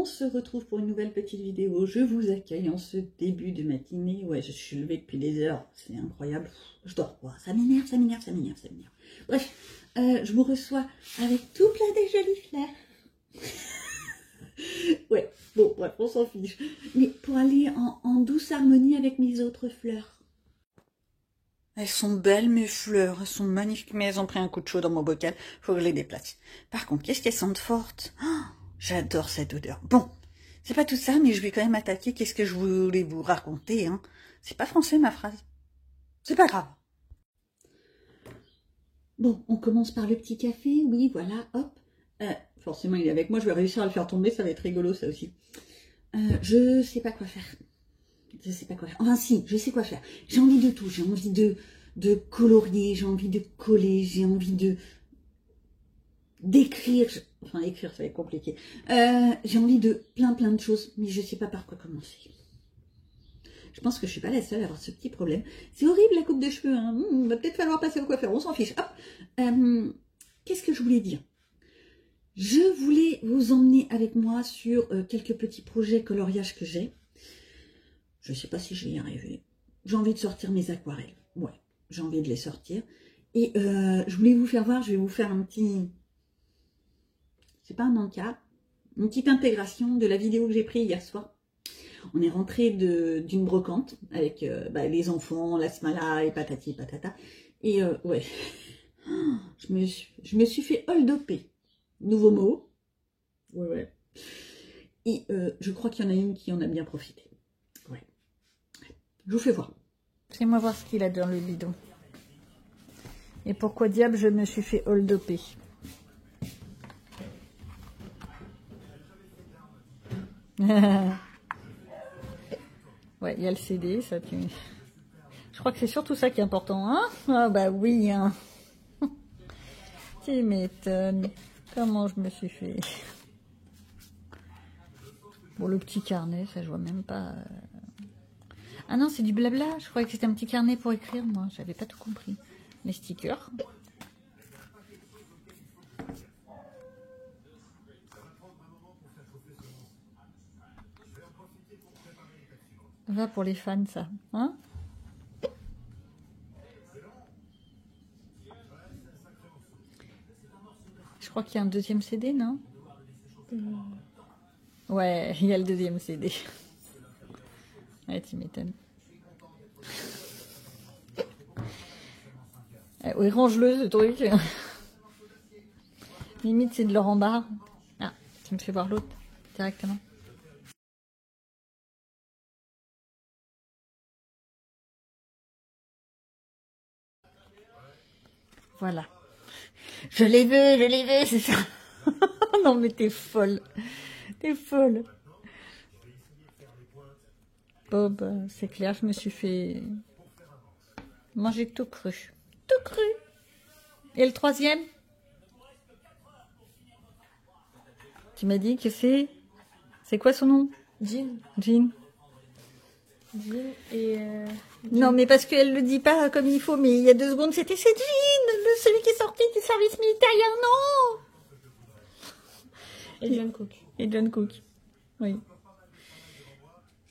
on se retrouve pour une nouvelle petite vidéo. Je vous accueille en ce début de matinée. Ouais, je suis levée depuis des heures, c'est incroyable. Je dors pas, ça m'énerve, ça m'énerve, ça m'énerve, ça m'énerve. Bref, je vous reçois avec tout plein de jolies fleurs. Ouais, bon, bref, on s'en fiche. Mais pour aller en douce harmonie avec mes autres fleurs. Elles sont belles mes fleurs, elles sont magnifiques, mais elles ont pris un coup de chaud dans mon bocal, faut que je les déplace. Par contre, qu'est-ce qu'elles sentent fortes. Oh, j'adore cette odeur. Bon, c'est pas tout ça, mais je vais quand même attaquer. Qu'est-ce que je voulais vous raconter, hein? C'est pas français ma phrase. C'est pas grave. Bon, on commence par le petit café, oui, voilà, hop. Forcément, il est avec moi, je vais réussir à le faire tomber, ça va être rigolo ça aussi. Je sais pas quoi faire. Je sais pas quoi faire. Enfin si, je sais quoi faire. J'ai envie de tout. J'ai envie de colorier, j'ai envie de coller, j'ai envie d'écrire. Enfin, écrire, ça va être compliqué. J'ai envie de plein de choses, mais je sais pas par quoi commencer. Je pense que je suis pas la seule à avoir ce petit problème. C'est horrible la coupe de cheveux, hein. Va peut-être falloir passer au coiffeur, on s'en fiche. Hop. Qu'est-ce que je voulais dire? Je voulais vous emmener avec moi sur quelques petits projets coloriage que j'ai. Je ne sais pas si je vais y arriver. J'ai envie de sortir mes aquarelles. Ouais, j'ai envie de les sortir. Et je voulais vous faire voir, je vais vous faire un petit... C'est pas un encart. Une petite intégration de la vidéo que j'ai prise hier soir. On est rentré d'une brocante avec les enfants, la smala et patati patata. Et ouais, je me suis fait hold-upper. Nouveau mot. Ouais. Et je crois qu'il y en a une qui en a bien profité. Ouais. Je vous fais voir. Fais-moi voir ce qu'il a dans le bidon. Et pourquoi diable je me suis fait hold-upper. Ouais, il y a le CD, ça tu... Je crois que c'est surtout ça qui est important, hein? Ah bah oui, hein. Tu m'étonnes. Comment je me suis fait... Bon, le petit carnet, ça je vois même pas... Ah non, c'est du blabla. Je croyais que c'était un petit carnet pour écrire, moi. J'avais pas tout compris. Les stickers. Va pour les fans, ça. Hein? Je crois qu'il y a un deuxième CD, non? Ouais, il y a le deuxième CD. Ouais, tu m'étonnes. Oui, range-le, ce truc. Limite, c'est de leur embarras. Ah, tu me fais voir l'autre directement. Voilà. Je les veux, c'est ça. Non, mais t'es folle. T'es folle. Bon, bah, c'est clair, je me suis fait manger tout cru. Tout cru. Et le troisième? Tu m'as dit que c'est... C'est quoi son nom? Jean. Jean. Jean et... Non, mais parce qu'elle le dit pas comme il faut, mais il y a 2 secondes, c'était Jean, celui qui est sorti du service militaire, non. Et John Cook. Et John Cook, oui.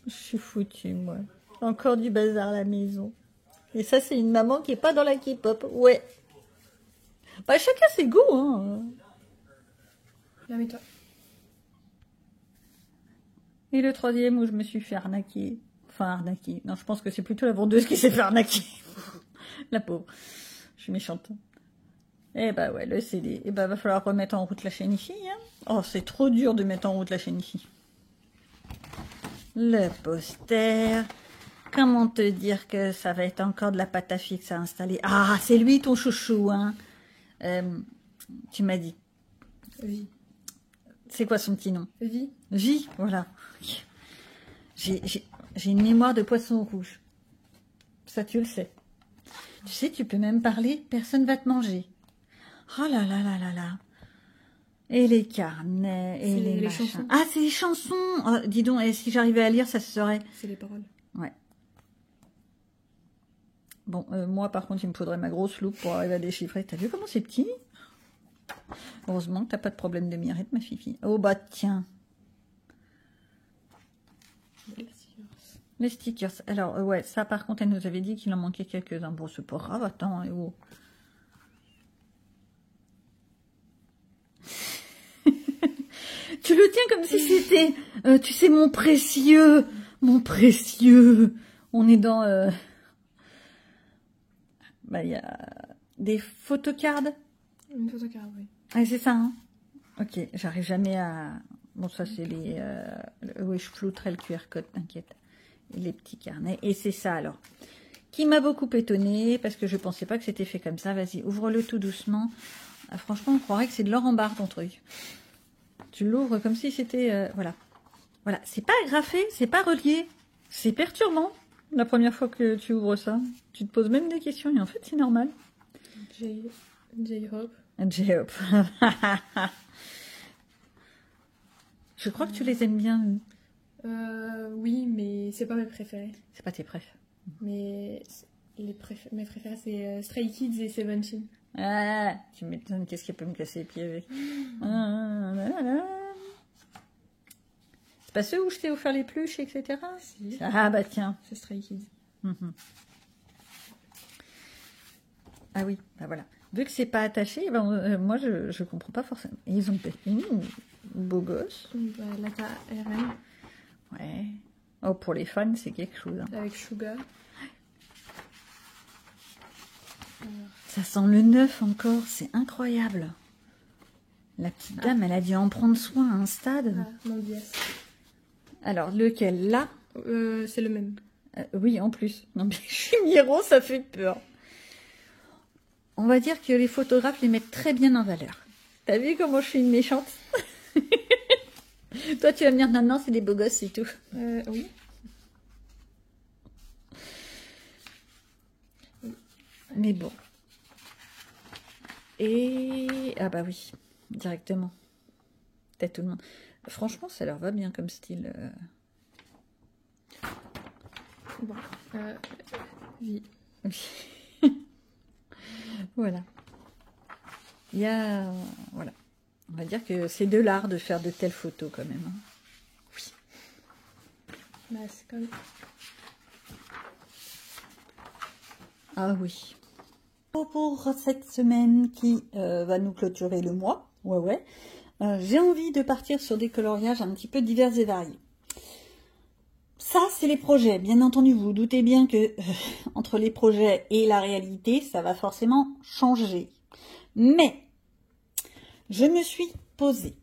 Je suis foutue, moi. Encore du bazar à la maison. Et ça, c'est une maman qui est pas dans la K-pop. Ouais. Bah, chacun ses goûts, hein. Non, mais toi. Et le troisième où je me suis fait arnaquer. Enfin, arnaquer. Non, je pense que c'est plutôt la vendeuse qui s'est fait arnaquer. La pauvre. Je suis méchante. Eh bah ouais, le CD. Eh bah, va falloir remettre en route la chaîne ici, hein. Oh, c'est trop dur de mettre en route la chaîne ici. Le poster. Comment te dire que ça va être encore de la pâte à fixe à installer? Ah, c'est lui ton chouchou, hein. Tu m'as dit. Vie. C'est quoi son petit nom? Vie. Vie, voilà. J'ai une mémoire de poisson rouge. Ça, tu le sais. Tu sais, tu peux même parler, personne va te manger. Oh là là là là là. Et les carnets, et les machins. Chansons. Ah, c'est les chansons. Oh, dis donc, et si j'arrivais à lire, ça se serait... C'est les paroles. Ouais. Bon, moi, par contre, il me faudrait ma grosse loupe pour arriver à déchiffrer. T'as vu comment c'est petit? Heureusement que t'as pas de problème de mirette, ma fifi. Oh, bah, tiens. Les stickers. Alors, ouais, ça par contre, elle nous avait dit qu'il en manquait quelques-uns. Bon, c'est pas grave, attends, oh. Tu le tiens comme si c'était, tu sais, mon précieux, mon précieux. On est dans, bah, il y a des photocards. Une photocarte, oui. Ah, c'est ça, hein. Ok, j'arrive jamais à... Bon, ça, c'est les... Oui, je flouterai le QR code, t'inquiète. Les petits carnets. Et c'est ça, alors. Qui m'a beaucoup étonnée, parce que je pensais pas que c'était fait comme ça. Vas-y, ouvre-le tout doucement. Ah, franchement, on croirait que c'est de l'or en barre, ton truc. Tu l'ouvres comme si c'était... voilà. Voilà, c'est pas agrafé, c'est pas relié. C'est perturbant, la première fois que tu ouvres ça. Tu te poses même des questions, et en fait, c'est normal. J-Hope. J-Hope. Je crois que tu les aimes bien. Oui, mais c'est pas mes préférés. C'est pas tes préf. Mais mes préférés, c'est Stray Kids et Seventeen. Ah, tu m'étonnes, qu'est-ce qu'elle peut me casser les pieds avec. Ah, là, là, là. C'est pas ceux où je t'ai offert les pluches, etc. Si. Ah bah tiens. C'est Stray Kids. Ah oui, bah voilà. Vu que c'est pas attaché, ben, moi je comprends pas forcément. Et ils ont payé beau gosse. Bah, Lata RM. Ouais. Oh, pour les fans, c'est quelque chose. Hein. Avec Sugar. Ça sent le neuf encore, c'est incroyable. La petite dame, elle a dû en prendre soin à un stade. Ah, mon Dias. Alors, lequel là? C'est le même. Oui, en plus. Non mais Chimiro, ça fait peur. On va dire que les photographes les mettent très bien en valeur. T'as vu comment je suis une méchante? Toi, tu vas me dire, non, non, c'est des beaux gosses, c'est tout. Oui. Mais bon. Et... Ah bah oui, directement. Peut-être tout le monde. Franchement, ça leur va bien comme style. Bon. Oui. Voilà. Il y a... Voilà. On va dire que c'est de l'art de faire de telles photos quand même. Hein. Oui. Bah, c'est comme... Ah oui. Pour cette semaine qui va nous clôturer le mois, ouais, j'ai envie de partir sur des coloriages un petit peu divers et variés. Ça, c'est les projets. Bien entendu, vous vous doutez bien que entre les projets et la réalité, ça va forcément changer. Mais, je me suis posée.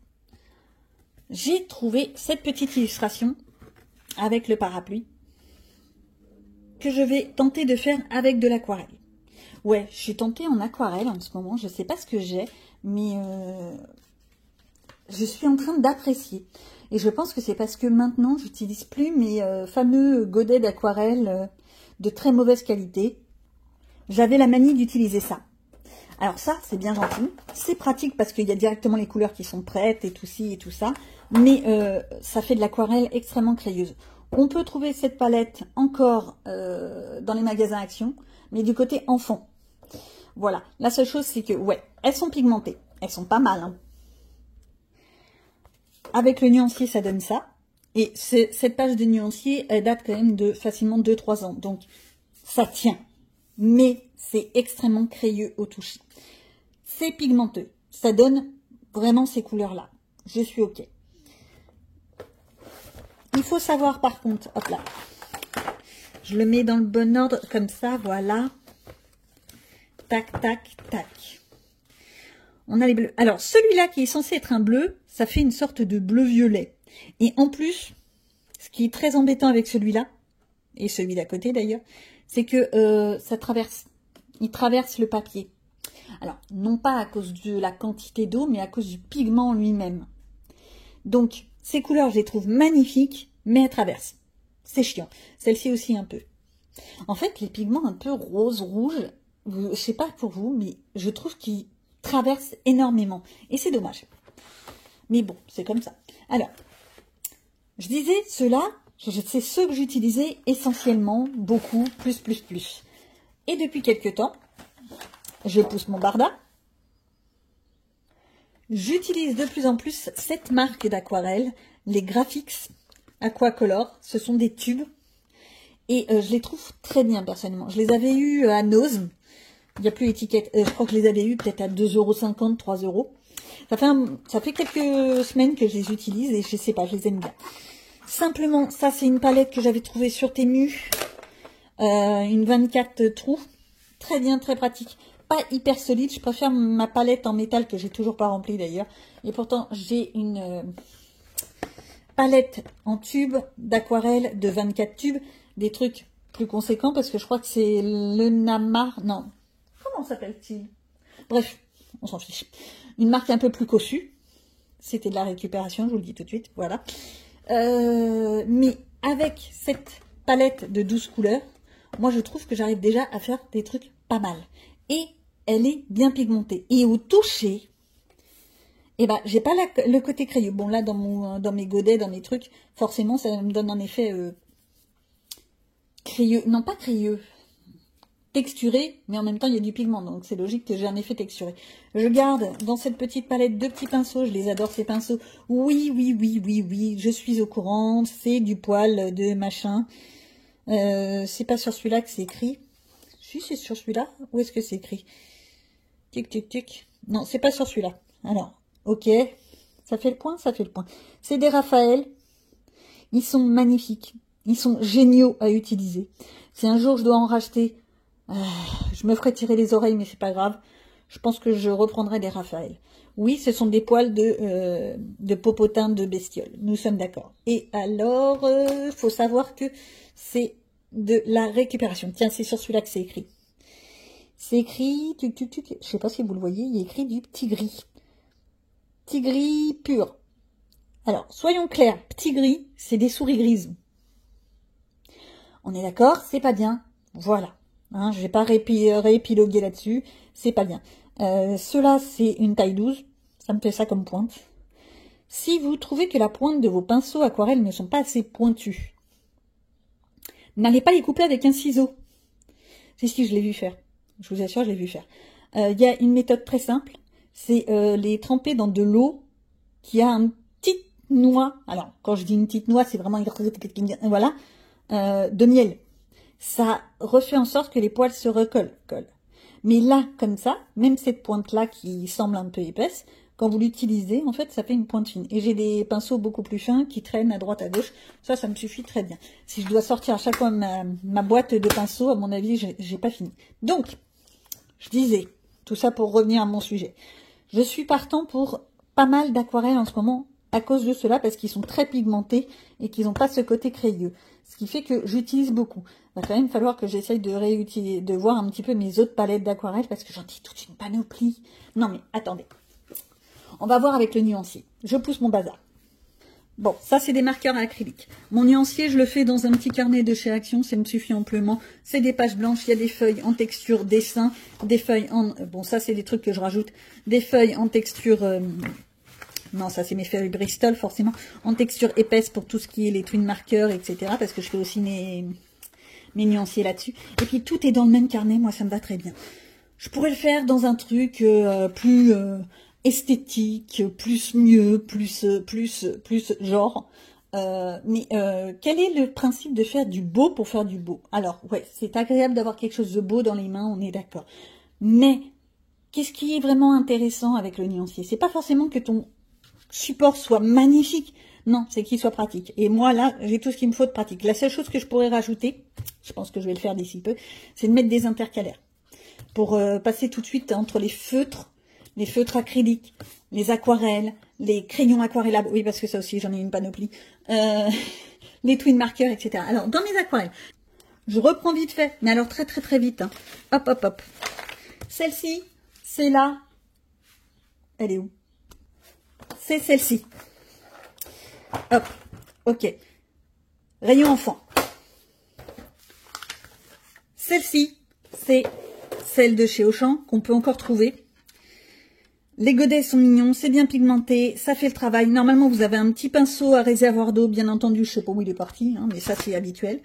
J'ai trouvé cette petite illustration avec le parapluie que je vais tenter de faire avec de l'aquarelle. Ouais, je suis tentée en aquarelle en ce moment. Je ne sais pas ce que j'ai, mais je suis en train d'apprécier. Et je pense que c'est parce que maintenant, j'utilise plus mes fameux godets d'aquarelle de très mauvaise qualité. J'avais la manie d'utiliser ça. Alors ça, c'est bien gentil. C'est pratique parce qu'il y a directement les couleurs qui sont prêtes et tout ci et tout ça. Mais ça fait de l'aquarelle extrêmement crayeuse. On peut trouver cette palette encore dans les magasins Action, mais du côté enfant. Voilà. La seule chose, c'est que, ouais, elles sont pigmentées. Elles sont pas mal, hein. Avec le nuancier, ça donne ça. Et cette page de nuancier, elle date quand même de facilement 2-3 ans. Donc, ça tient. Mais c'est extrêmement crayeux au toucher. C'est pigmenteux. Ça donne vraiment ces couleurs-là. Je suis OK. Il faut savoir par contre, hop là, je le mets dans le bon ordre, comme ça, voilà. Tac, tac, tac. On a les bleus. Alors, celui-là qui est censé être un bleu, ça fait une sorte de bleu-violet. Et en plus, ce qui est très embêtant avec celui-là, et celui d'à côté d'ailleurs, c'est que ça traverse. Il traverse le papier. Alors, non pas à cause de la quantité d'eau, mais à cause du pigment lui-même. Donc, ces couleurs, je les trouve magnifiques, mais elles traversent. C'est chiant. Celle-ci aussi un peu. En fait, les pigments un peu rose, rouge, je sais pas pour vous, mais je trouve qu'ils traversent énormément. Et c'est dommage. Mais bon, c'est comme ça. Alors, je disais, ceux-là, c'est ceux que j'utilisais essentiellement, beaucoup, plus. Et depuis quelques temps, je pousse mon barda. J'utilise de plus en plus cette marque d'aquarelle, les Graphix Aquacolor. Ce sont des tubes. Et je les trouve très bien, personnellement. Je les avais eus à Nose. Il n'y a plus l'étiquette. Je crois que je les avais eus peut-être à 2,50 €, 3 €. Ça fait quelques semaines que je les utilise et je sais pas, je les aime bien. Simplement, ça c'est une palette que j'avais trouvée sur Temu. Une 24 trous. Très bien, très pratique. Pas hyper solide. Je préfère ma palette en métal que j'ai toujours pas remplie d'ailleurs. Et pourtant, j'ai une palette en tube d'aquarelle de 24 tubes. Des trucs plus conséquents parce que je crois que c'est le Namar. Non. Comment s'appelle-t-il? Bref, on s'en fiche. Une marque un peu plus cossue. C'était de la récupération, je vous le dis tout de suite. Voilà. Mais avec cette palette de 12 couleurs, moi je trouve que j'arrive déjà à faire des trucs pas mal. Et elle est bien pigmentée. Et au toucher, eh ben, j'ai pas le côté crayeux. Bon là, dans mes godets, dans mes trucs, forcément ça me donne un effet crayeux. Non, pas crayeux. Texturé, mais en même temps il y a du pigment, donc c'est logique que j'ai un effet texturé. Je garde dans cette petite palette 2 petits pinceaux, je les adore ces pinceaux. Oui, je suis au courant, c'est du poil de machin. C'est pas sur celui-là que c'est écrit. Si, c'est sur celui-là. Où est-ce que c'est écrit? Tic, tic, tic. Non, c'est pas sur celui-là. Alors, ok. Ça fait le point, ça fait le point. C'est des Raphaël. Ils sont magnifiques. Ils sont géniaux à utiliser. Si un jour je dois en racheter, je me ferai tirer les oreilles, mais c'est pas grave. Je pense que je reprendrai des Raphaël. Oui, ce sont des poils de popotin de bestiole. Nous sommes d'accord. Et alors, faut savoir que c'est de la récupération. Tiens, c'est sur celui-là que c'est écrit. C'est écrit, je sais pas si vous le voyez, il y a écrit du petit gris. Petit gris pur. Alors, soyons clairs, petit gris, c'est des souris grises. On est d'accord, c'est pas bien. Voilà. Hein, je vais pas réépiloguer là-dessus. C'est pas bien. Cela, c'est une taille 12. Ça me fait ça comme pointe. Si vous trouvez que la pointe de vos pinceaux aquarelles ne sont pas assez pointues, n'allez pas les couper avec un ciseau. Si, je l'ai vu faire. Je vous assure, je l'ai vu faire. Il y a une méthode très simple. C'est les tremper dans de l'eau qui a une petite noix. Alors, quand je dis une petite noix, c'est vraiment... Voilà. De miel. Ça refait en sorte que les poils se recollent. Mais là, comme ça, même cette pointe-là qui semble un peu épaisse, quand vous l'utilisez, en fait, ça fait une pointe fine. Et j'ai des pinceaux beaucoup plus fins qui traînent à droite, à gauche. Ça me suffit très bien. Si je dois sortir à chaque fois ma boîte de pinceaux, à mon avis, j'ai pas fini. Donc, je disais, tout ça pour revenir à mon sujet. Je suis partant pour pas mal d'aquarelles en ce moment à cause de cela, parce qu'ils sont très pigmentés et qu'ils n'ont pas ce côté crayeux. Ce qui fait que j'utilise beaucoup. Il va quand même falloir que j'essaye de voir un petit peu mes autres palettes d'aquarelle, parce que j'en ai toute une panoplie. Non mais, attendez. On va voir avec le nuancier. Je pousse mon bazar. Bon, ça c'est des marqueurs à acrylique. Mon nuancier, je le fais dans un petit carnet de chez Action, ça me suffit amplement. C'est des pages blanches, il y a des feuilles en texture dessin, des feuilles en... Bon, ça c'est des trucs que je rajoute. Des feuilles en texture... Non, ça c'est mes feuilles Bristol, forcément. En texture épaisse pour tout ce qui est les twin markers, etc. Parce que je fais aussi mes nuanciers là-dessus. Et puis tout est dans le même carnet, moi ça me va très bien. Je pourrais le faire dans un truc plus esthétique, plus mieux, plus genre. Mais quel est le principe de faire du beau pour faire du beau? Alors, ouais, c'est agréable d'avoir quelque chose de beau dans les mains, on est d'accord. Mais qu'est-ce qui est vraiment intéressant avec le nuancier? C'est pas forcément que ton support soit magnifique, non, c'est qu'il soit pratique. Et moi là, j'ai tout ce qu'il me faut de pratique. La seule chose que je pourrais rajouter, je pense que je vais le faire d'ici peu, c'est de mettre des intercalaires pour passer tout de suite entre les feutres acryliques, les aquarelles, les crayons aquarellables, oui parce que ça aussi j'en ai une panoplie, les twin markers, etc. Alors dans mes aquarelles, je reprends vite fait, mais alors très très très vite, hein. Hop hop hop. Celle-ci, c'est là, elle est où? C'est celle-ci. Hop, ok. Rayon enfant. Celle-ci, c'est celle de chez Auchan, qu'on peut encore trouver. Les godets sont mignons, c'est bien pigmenté, ça fait le travail. Normalement, vous avez un petit pinceau à réservoir d'eau, bien entendu, je sais pas où il est parti, hein, mais ça, c'est habituel.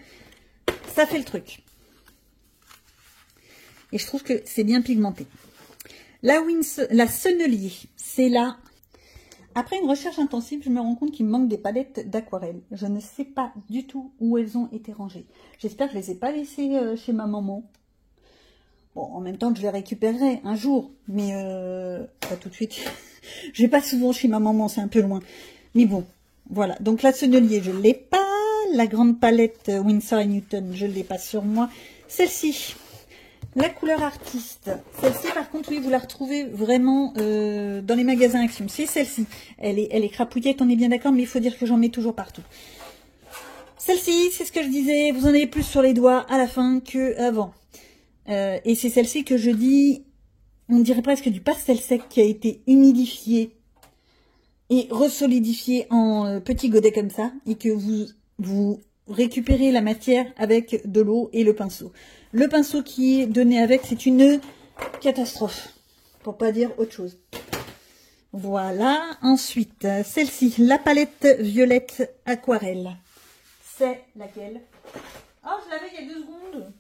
Ça fait le truc. Et je trouve que c'est bien pigmenté. La Sennelier, c'est là. Après une recherche intensive, je me rends compte qu'il me manque des palettes d'aquarelle. Je ne sais pas du tout où elles ont été rangées. J'espère que je les ai pas laissées chez ma maman. Bon, en même temps, je les récupérerai un jour, mais pas tout de suite. Je vais pas souvent chez ma maman, c'est un peu loin. Mais bon, voilà. Donc la sennelier, je l'ai pas. La grande palette Winsor & Newton, je l'ai pas sur moi. Celle-ci, la couleur artiste. Celle-ci, par contre, oui, vous la retrouvez vraiment dans les magasins Action. C'est celle-ci. Elle est crapouillette, on est bien d'accord, mais il faut dire que j'en mets toujours partout. Celle-ci, c'est ce que je disais, vous en avez plus sur les doigts à la fin que avant. Et c'est celle-ci que je dis, on dirait presque du pastel sec qui a été humidifié et resolidifié en petits godets comme ça, et que vous récupérez la matière avec de l'eau et le pinceau. Le pinceau qui est donné avec, c'est une catastrophe, pour pas dire autre chose. Voilà. Ensuite, celle-ci, la palette violette aquarelle. C'est laquelle? Oh, je l'avais il y a 2 secondes.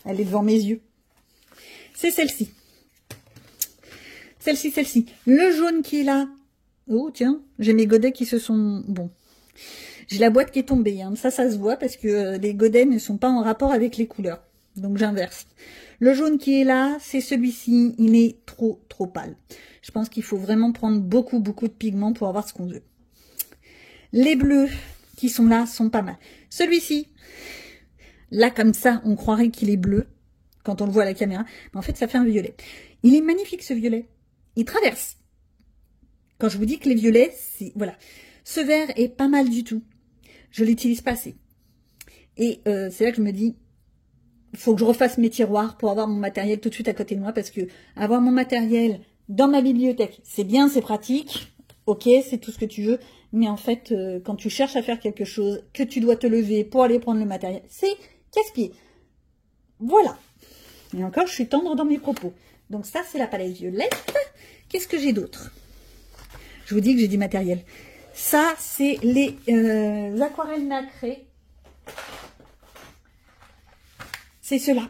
Elle est devant mes yeux. C'est celle-ci. Celle-ci. Le jaune qui est là. Oh, tiens, j'ai mes godets qui se sont... Bon. J'ai la boîte qui est tombée. Hein. Ça se voit parce que les godets ne sont pas en rapport avec les couleurs. Donc, j'inverse. Le jaune qui est là, c'est celui-ci. Il est trop pâle. Je pense qu'il faut vraiment prendre beaucoup de pigments pour avoir ce qu'on veut. Les bleus qui sont là sont pas mal. Celui-ci, là, comme ça, on croirait qu'il est bleu quand on le voit à la caméra. Mais en fait, ça fait un violet. Il est magnifique, ce violet. Il traverse. Quand je vous dis que les violets, c'est... Voilà. Ce vert est pas mal du tout. Je l'utilise pas assez. Et c'est là que je me dis, il faut que je refasse mes tiroirs pour avoir mon matériel tout de suite à côté de moi. Parce que avoir mon matériel dans ma bibliothèque, c'est bien, c'est pratique. Ok, c'est tout ce que tu veux. Mais en fait, quand tu cherches à faire quelque chose, que tu dois te lever pour aller prendre le matériel, c'est casse-pied. Voilà. Et encore, je suis tendre dans mes propos. Donc ça, c'est la palette violette. Qu'est-ce que j'ai d'autre? Je vous dis que j'ai du matériel. Ça, c'est les aquarelles nacrées. C'est ceux-là.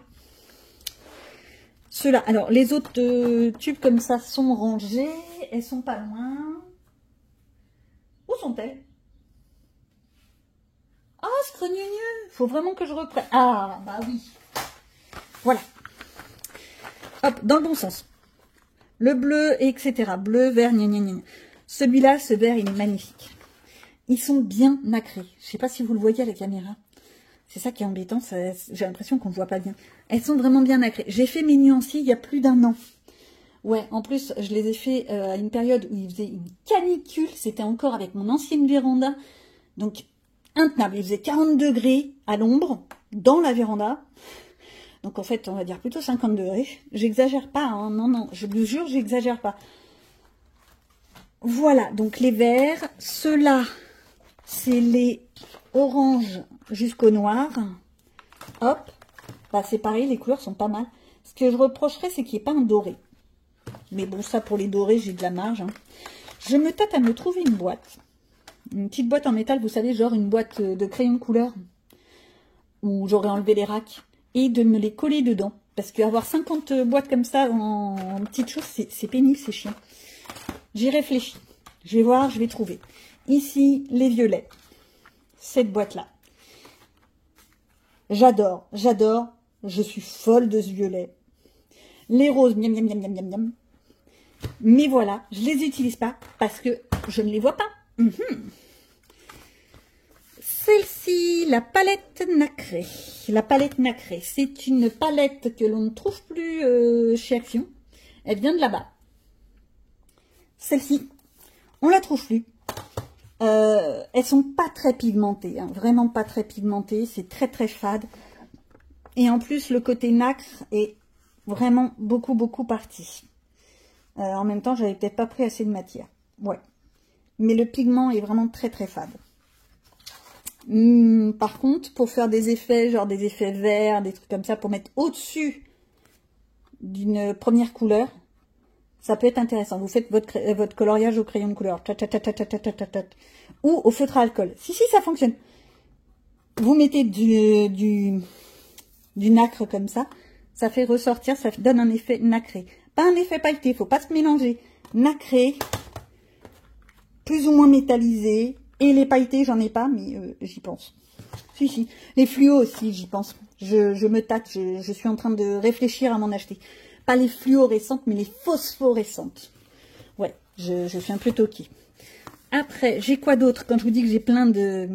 Ceux-là. Alors, les autres tubes comme ça sont rangés. Elles sont pas loin. Où sont-elles? Ah, scrogneux. Faut vraiment que je reprenne. Ah, bah oui. Voilà. Hop, dans le bon sens. Le bleu, etc. Bleu, vert, gna gna gna. Celui-là, ce vert, il est magnifique. Ils sont bien nacrés. Je sais pas si vous le voyez à la caméra. C'est ça qui est embêtant. J'ai l'impression qu'on ne voit pas bien. Elles sont vraiment bien nacrées. J'ai fait mes nuanciers il y a plus d'1 an. Ouais, en plus, je les ai fait à une période où il faisait une canicule. C'était encore avec mon ancienne véranda. Donc, intenable. Il faisait 40 degrés à l'ombre, dans la véranda. Donc, en fait, on va dire plutôt 50 degrés. J'exagère pas, hein. Non, je vous jure, j'exagère pas. Voilà, donc les verts. Ceux-là, c'est les oranges jusqu'au noir. Hop. Bah, c'est pareil, les couleurs sont pas mal. Ce que je reprocherais, c'est qu'il n'y ait pas un doré. Mais bon, ça, pour les dorés, j'ai de la marge. Hein. Je me tâte à me trouver une boîte. Une petite boîte en métal, vous savez, genre une boîte de crayons de couleur. Où j'aurais enlevé les racks. Et de me les coller dedans. Parce qu'avoir 50 boîtes comme ça en petites choses, c'est pénible, c'est chiant. J'y réfléchis. Je vais voir, je vais trouver. Ici, les violets. Cette boîte-là. J'adore. Je suis folle de ce violet. Les roses, miam, miam, miam, miam, miam, miam. Mais voilà, je les utilise pas parce que je ne les vois pas. Celle-ci, la palette nacrée. La palette nacrée, c'est une palette que l'on ne trouve plus chez Action. Elle vient de là-bas. Celle-ci, on la trouve plus. Elles sont pas très pigmentées, hein, vraiment pas très pigmentées. C'est très fade. Et en plus, le côté nacre est vraiment beaucoup parti. En même temps, j'avais peut-être pas pris assez de matière. Ouais. Mais le pigment est vraiment très fade. Par contre, pour faire des effets, genre des effets verts, des trucs comme ça, pour mettre au-dessus d'une première couleur, ça peut être intéressant. Vous faites votre coloriage au crayon de couleur. Ou au feutre à alcool. Si, ça fonctionne. Vous mettez du nacre comme ça. Ça fait ressortir, ça donne un effet nacré. Pas un effet pailleté, faut pas se mélanger. nacré, plus ou moins métallisé. Et les pailletés, j'en ai pas, mais j'y pense. Si, si. Les fluos aussi, j'y pense. Je me tâte, je suis en train de réfléchir à m'en acheter. Pas les fluorescentes, mais les phosphorescentes. Ouais, je suis un peu toquée. Après, j'ai quoi d'autre? Quand je vous dis que j'ai plein de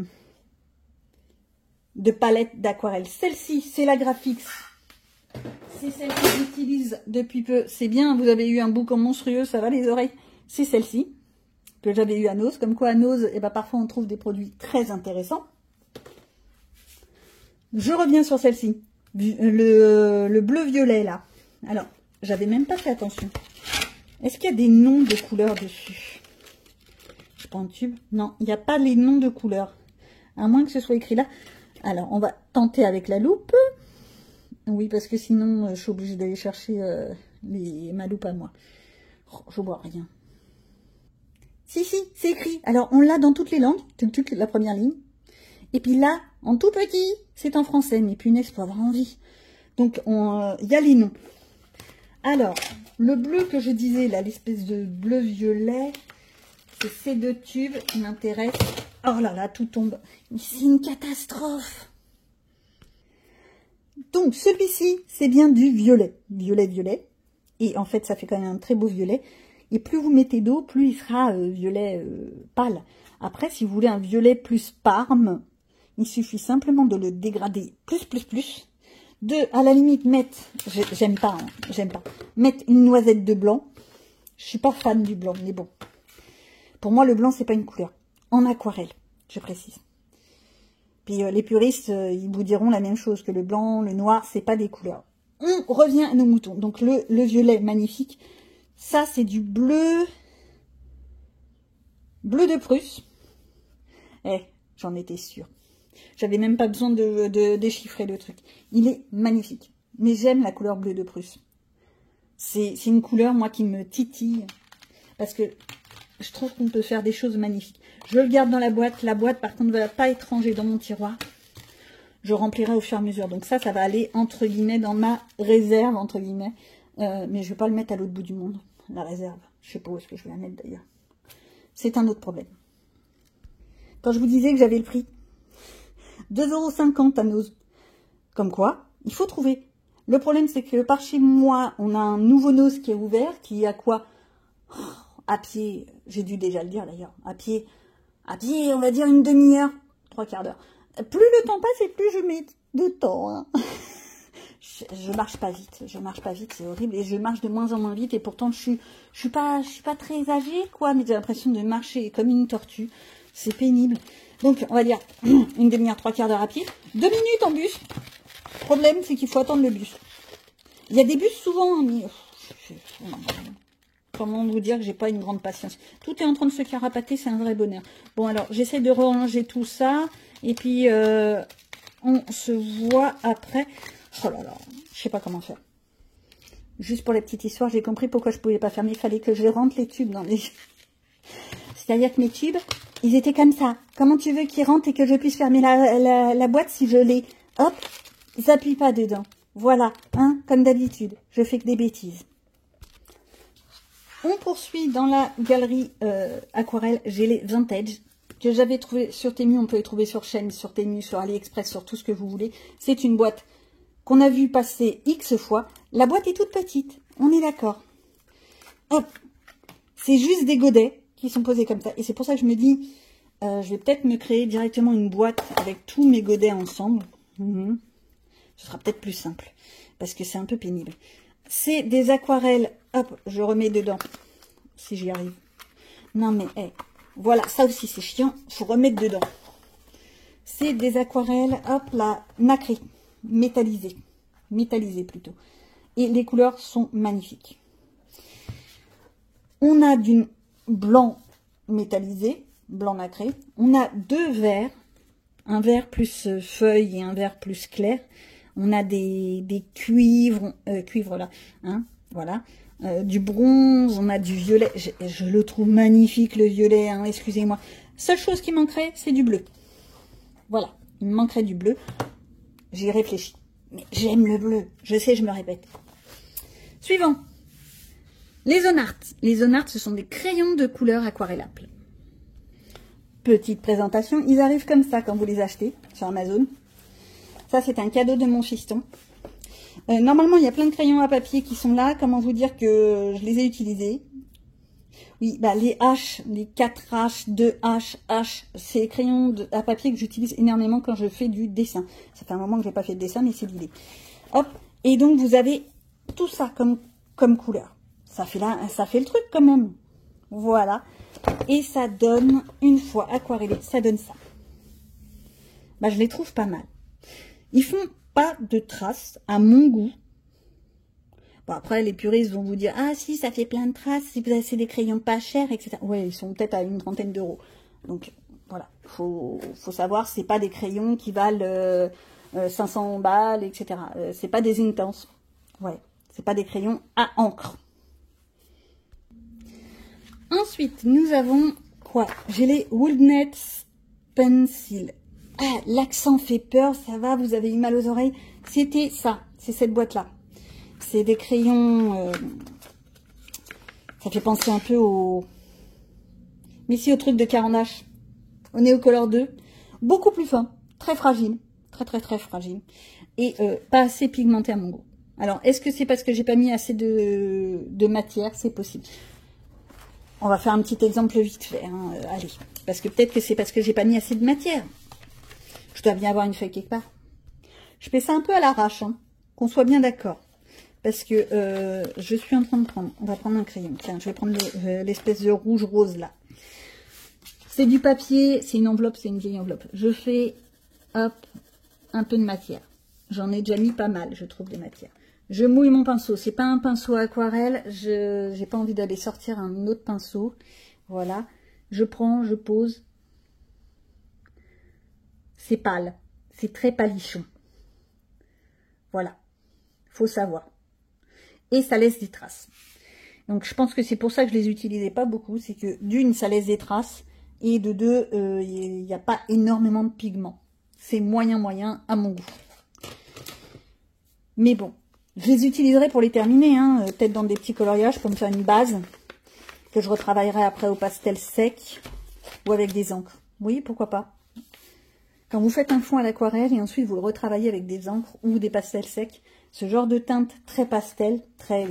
palettes d'aquarelle. Celle-ci, c'est la Graphix. C'est celle que j'utilise depuis peu. C'est bien, vous avez eu un boucan monstrueux, ça va les oreilles. C'est celle-ci, que j'avais eu à Nose. Comme quoi, à Nose, eh ben, parfois on trouve des produits très intéressants. Je reviens sur celle-ci. Le bleu-violet, là. Alors, j'avais même pas fait attention. Est-ce qu'il y a des noms de couleurs dessus? Je prends un tube. Non, il n'y a pas les noms de couleurs. À moins que ce soit écrit là. Alors, on va tenter avec la loupe. Oui, parce que sinon, je suis obligée d'aller chercher ma loupe à moi. Oh, je vois rien. Si, si, c'est écrit. Alors, on l'a dans toutes les langues. Toute la première ligne. Et puis là, en tout petit, c'est en français. Mais punaise, faut avoir envie. Donc, il y a les noms. Alors, le bleu que je disais, là, l'espèce de bleu-violet, c'est ces deux tubes qui m'intéressent. Oh là là, tout tombe. C'est une catastrophe. Donc, celui-ci, c'est bien du violet. Violet. Et en fait, ça fait quand même un très beau violet. Et plus vous mettez d'eau, plus il sera violet pâle. Après, si vous voulez un violet plus parme, il suffit simplement de le dégrader plus. À la limite, mettre, j'aime pas, mettre une noisette de blanc. Je suis pas fan du blanc, mais bon. Pour moi, le blanc, c'est pas une couleur. En aquarelle, je précise. Puis les puristes, ils vous diront la même chose, que le blanc, le noir, c'est pas des couleurs. On revient à nos moutons. Donc le violet, magnifique. Ça, c'est du bleu. Bleu de Prusse. J'en étais sûre. J'avais même pas besoin de déchiffrer le truc. Il est magnifique. Mais j'aime la couleur bleu de Prusse. C'est une couleur, moi, qui me titille. Parce que je trouve qu'on peut faire des choses magnifiques. Je le garde dans la boîte. La boîte, par contre, ne va pas être rangée dans mon tiroir. Je remplirai au fur et à mesure. Donc ça va aller, entre guillemets, dans ma réserve, entre guillemets. Mais je vais pas le mettre à l'autre bout du monde, la réserve. Je sais pas où est-ce que je vais la mettre, d'ailleurs. C'est un autre problème. Quand je vous disais que j'avais le prix, 2,50 € à Nose. Comme quoi, il faut trouver. Le problème, c'est que par chez moi, on a un nouveau Nose qui est ouvert, qui a quoi? À pied, j'ai dû déjà le dire d'ailleurs, à pied, on va dire une demi-heure, 3/4 d'heure. Plus le temps passe et plus je mets de temps. Hein. Je marche pas vite, c'est horrible, et je marche de moins en moins vite, et pourtant je suis pas très âgée, quoi, mais j'ai l'impression de marcher comme une tortue. C'est pénible. Donc, on va dire une demi-heure, 3/4 d'heure à pied. 2 minutes en bus. Le problème, c'est qu'il faut attendre le bus. Il y a des bus souvent, mais... Comment vous dire que j'ai pas une grande patience. Tout est en train de se carapater, c'est un vrai bonheur. Bon, alors, j'essaie de ranger tout ça. Et puis, on se voit après. Oh là là, je sais pas comment faire. Juste pour la petite histoire, j'ai compris pourquoi je pouvais pas fermer. Il fallait que je rentre les tubes dans les... C'est-à-dire que mes tubes, ils étaient comme ça. Comment tu veux qu'ils rentrent et que je puisse fermer la boîte si je les... Hop, j'appuie pas dedans. Voilà, hein, comme d'habitude. Je fais que des bêtises. On poursuit dans la galerie aquarelle. J'ai les vintage que j'avais trouvé sur Temu. On peut les trouver sur Shein, sur Temu, sur AliExpress, sur tout ce que vous voulez. C'est une boîte qu'on a vu passer X fois. La boîte est toute petite. On est d'accord. Hop, c'est juste des godets qui sont posés comme ça. Et c'est pour ça que je me dis, je vais peut-être me créer directement une boîte avec tous mes godets ensemble. Ce sera peut-être plus simple, parce que c'est un peu pénible. C'est des aquarelles, hop, je remets dedans, si j'y arrive. Non mais, voilà, ça aussi c'est chiant, faut remettre dedans. C'est des aquarelles, hop là, nacrées, métallisées plutôt. Et les couleurs sont magnifiques. On a du blanc métallisé, blanc nacré. On a deux verts, un vert plus feuille et un vert plus clair. On a des cuivres, là, hein, voilà. Du bronze, on a du violet. Je le trouve magnifique, le violet, hein, excusez-moi. Seule chose qui manquerait, c'est du bleu. Voilà, il me manquerait du bleu. J'y réfléchis. Mais j'aime le bleu. Je sais, je me répète. Suivant. Les Zone Art. Les Zone Art, ce sont des crayons de couleur aquarellables. Petite présentation, ils arrivent comme ça quand vous les achetez sur Amazon. Ça, c'est un cadeau de mon fiston. Normalement, il y a plein de crayons à papier qui sont là. Comment vous dire que je les ai utilisés? Oui, bah, les H, les 4H, 2H, H, c'est les crayons à papier que j'utilise énormément quand je fais du dessin. Ça fait un moment que je n'ai pas fait de dessin, mais c'est l'idée. Hop, et donc vous avez tout ça comme couleur. Ça fait le truc quand même. Voilà. Et ça donne, une fois aquarellé, ça donne ça. Bah, je les trouve pas mal. Ils font pas de traces, à mon goût. Bon, après, les puristes vont vous dire, ah si, ça fait plein de traces, c'est des crayons pas chers, etc. Ouais, ils sont peut-être à une trentaine d'euros. Donc, voilà. Faut savoir, c'est pas des crayons qui valent 500 balles, etc. C'est pas des intenses. Ouais. C'est pas des crayons à encre. Ensuite, nous avons quoi? J'ai les Woodnet Pencil. Ah, l'accent fait peur, ça va, vous avez eu mal aux oreilles. C'était ça, c'est cette boîte-là. C'est des crayons... ça fait penser un peu au... Mais si, au truc de Caran-d'Ache. Au Neocolor 2. Beaucoup plus fin, très fragile. Très fragile. Et pas assez pigmenté à mon goût. Alors, est-ce que c'est parce que j'ai pas mis assez de matière? C'est possible. On va faire un petit exemple vite fait. Hein. Allez. Parce que peut-être que c'est parce que j'ai pas mis assez de matière. Je dois bien avoir une feuille quelque part. Je fais ça un peu à l'arrache. Hein. Qu'on soit bien d'accord. Parce que je suis en train de prendre... On va prendre un crayon. Tiens, je vais prendre l'espèce de rouge-rose là. C'est du papier. C'est une enveloppe. C'est une vieille enveloppe. Je fais, hop, un peu de matière. J'en ai déjà mis pas mal, je trouve, de matière. Je mouille mon pinceau. C'est pas un pinceau aquarelle. Je n'ai pas envie d'aller sortir un autre pinceau. Voilà. Je prends, je pose. C'est pâle. C'est très palichon. Voilà. Faut savoir. Et ça laisse des traces. Donc je pense que c'est pour ça que je les utilisais pas beaucoup. C'est que d'une, ça laisse des traces. Et de deux, il n'y a pas énormément de pigments. C'est moyen à mon goût. Mais bon. Je les utiliserai pour les terminer, hein, peut-être dans des petits coloriages pour me faire une base que je retravaillerai après au pastel sec ou avec des encres. Oui, pourquoi pas. Quand vous faites un fond à l'aquarelle et ensuite vous le retravaillez avec des encres ou des pastels secs, ce genre de teinte très pastel, très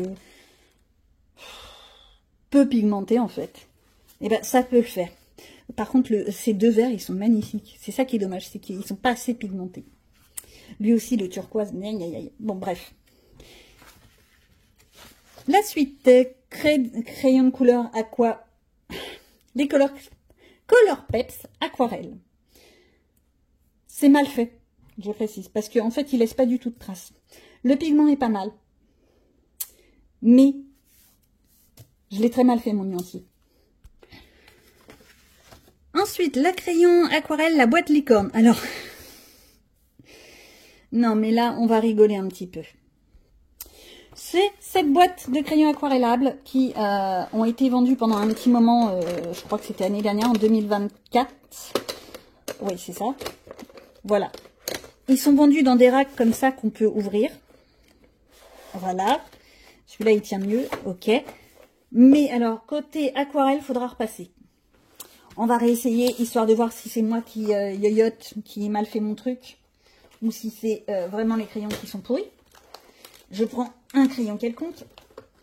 peu pigmenté en fait, et ben ça peut le faire. Par contre, ces deux verts, ils sont magnifiques. C'est ça qui est dommage, c'est qu'ils sont pas assez pigmentés. Lui aussi, le turquoise, bon bref. La suite, crayon de couleur aqua, les Color Peps aquarelle. C'est mal fait, je précise, parce qu'en fait, il laisse pas du tout de traces. Le pigment est pas mal, mais je l'ai très mal fait, mon nuancier. Ensuite, la crayon aquarelle, la boîte licorne. Alors, non, mais là, on va rigoler un petit peu. C'est cette boîte de crayons aquarellables qui ont été vendus pendant un petit moment, je crois que c'était l'année dernière, en 2024. Oui, c'est ça. Voilà. Ils sont vendus dans des racks comme ça qu'on peut ouvrir. Voilà. Celui-là, il tient mieux. Ok. Mais alors, côté aquarelle, il faudra repasser. On va réessayer, histoire de voir si c'est moi qui yoyote, qui ai mal fait mon truc, ou si c'est vraiment les crayons qui sont pourris. Je prends un crayon quelconque.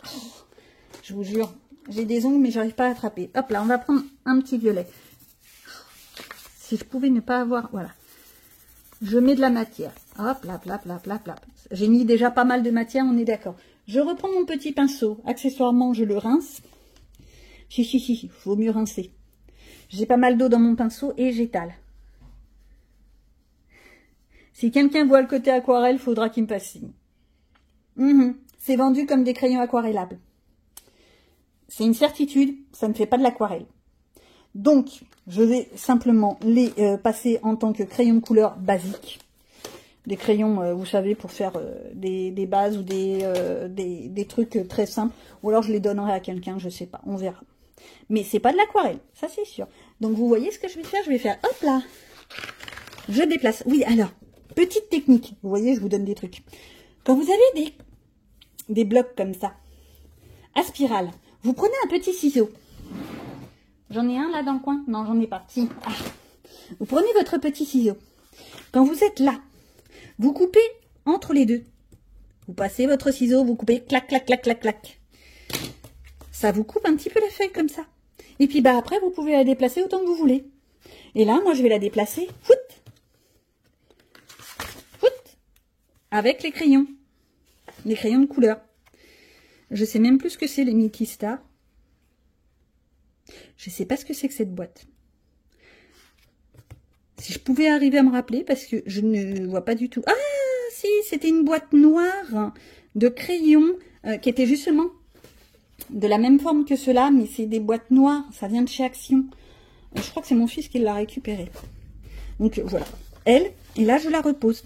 Oh, je vous jure, j'ai des ongles, mais j'arrive pas à attraper. Hop là, on va prendre un petit violet. Si je pouvais ne pas avoir... Voilà. Je mets de la matière. Hop, là, là, là, là, là. J'ai mis déjà pas mal de matière, on est d'accord. Je reprends mon petit pinceau. Accessoirement, je le rince. Si, vaut mieux rincer. J'ai pas mal d'eau dans mon pinceau et j'étale. Si quelqu'un voit le côté aquarelle, faudra qu'il me passe signe. C'est vendu comme des crayons aquarellables. C'est une certitude, ça ne fait pas de l'aquarelle. Donc, je vais simplement les passer en tant que crayon de couleur basique. Des crayons, vous savez, pour faire des bases ou des trucs très simples. Ou alors je les donnerai à quelqu'un, je sais pas, on verra. Mais c'est pas de l'aquarelle, ça c'est sûr. Donc vous voyez ce que je vais faire? Je vais faire, hop là, je déplace. Oui, alors, petite technique, vous voyez, je vous donne des trucs. Quand vous avez des blocs comme ça, à spirale. Vous prenez un petit ciseau. J'en ai un là dans le coin? Non, j'en ai pas. Si. Ah. Vous prenez votre petit ciseau. Quand vous êtes là, vous coupez entre les deux. Vous passez votre ciseau, vous coupez, clac, clac, clac, clac, clac. Ça vous coupe un petit peu la feuille comme ça. Et puis bah après, vous pouvez la déplacer autant que vous voulez. Et là, moi, je vais la déplacer, fout, fout, avec les crayons de couleur. Je sais même plus ce que c'est, les Milky Star. Je sais pas ce que c'est que cette boîte. Si je pouvais arriver à me rappeler, parce que je ne vois pas du tout. Ah, si, c'était une boîte noire de crayons qui était justement de la même forme que cela, mais c'est des boîtes noires. Ça vient de chez Action. Je crois que c'est mon fils qui l'a récupérée. Donc voilà. Elle, et là je la repose.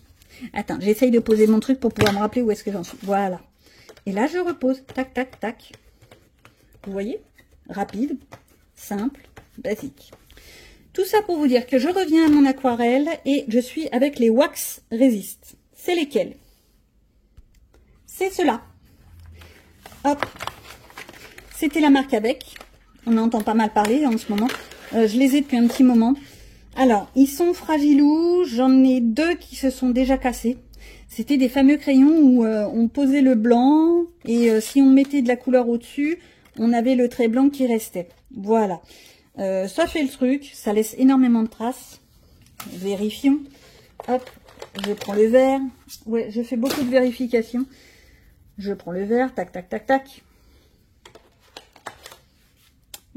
Attends, j'essaye de poser mon truc pour pouvoir me rappeler où est-ce que j'en suis. Voilà. Et là je repose. Tac, tac, tac. Vous voyez? Rapide, simple, basique. Tout ça pour vous dire que je reviens à mon aquarelle et je suis avec les Wax Resist. C'est lesquels? C'est ceux-là. Hop. C'était la marque Avec. On entend pas mal parler en ce moment. Je les ai depuis un petit moment. Alors, ils sont fragilous. J'en ai 2 qui se sont déjà cassés. C'était des fameux crayons où on posait le blanc et si on mettait de la couleur au-dessus, on avait le trait blanc qui restait. Voilà. Ça fait le truc. Ça laisse énormément de traces. Vérifions. Hop. Je prends le verre. Ouais, je fais beaucoup de vérifications. Je prends le verre. Tac, tac, tac, tac.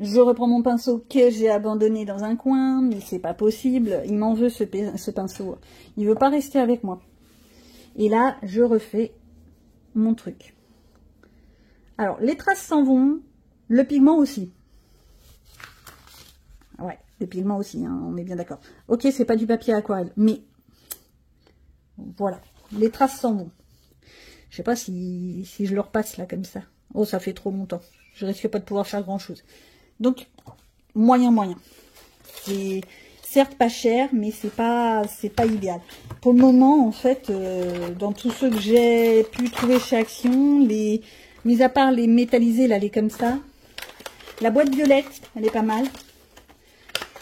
Je reprends mon pinceau que j'ai abandonné dans un coin, mais c'est pas possible. Il m'en veut ce pinceau. Il veut pas rester avec moi. Et là, je refais mon truc. Alors, les traces s'en vont. Le pigment aussi. Ouais, le pigment aussi, hein, on est bien d'accord. Ok, c'est pas du papier aquarelle, mais voilà. Les traces s'en vont. Je sais pas si je le repasse là comme ça. Oh, ça fait trop longtemps. Je risque pas de pouvoir faire grand chose. Donc, moyen. C'est certes pas cher, mais c'est pas idéal. Pour le moment, en fait, dans tous ceux que j'ai pu trouver chez Action, mis à part les métallisés, là, les comme ça, la boîte violette, elle est pas mal.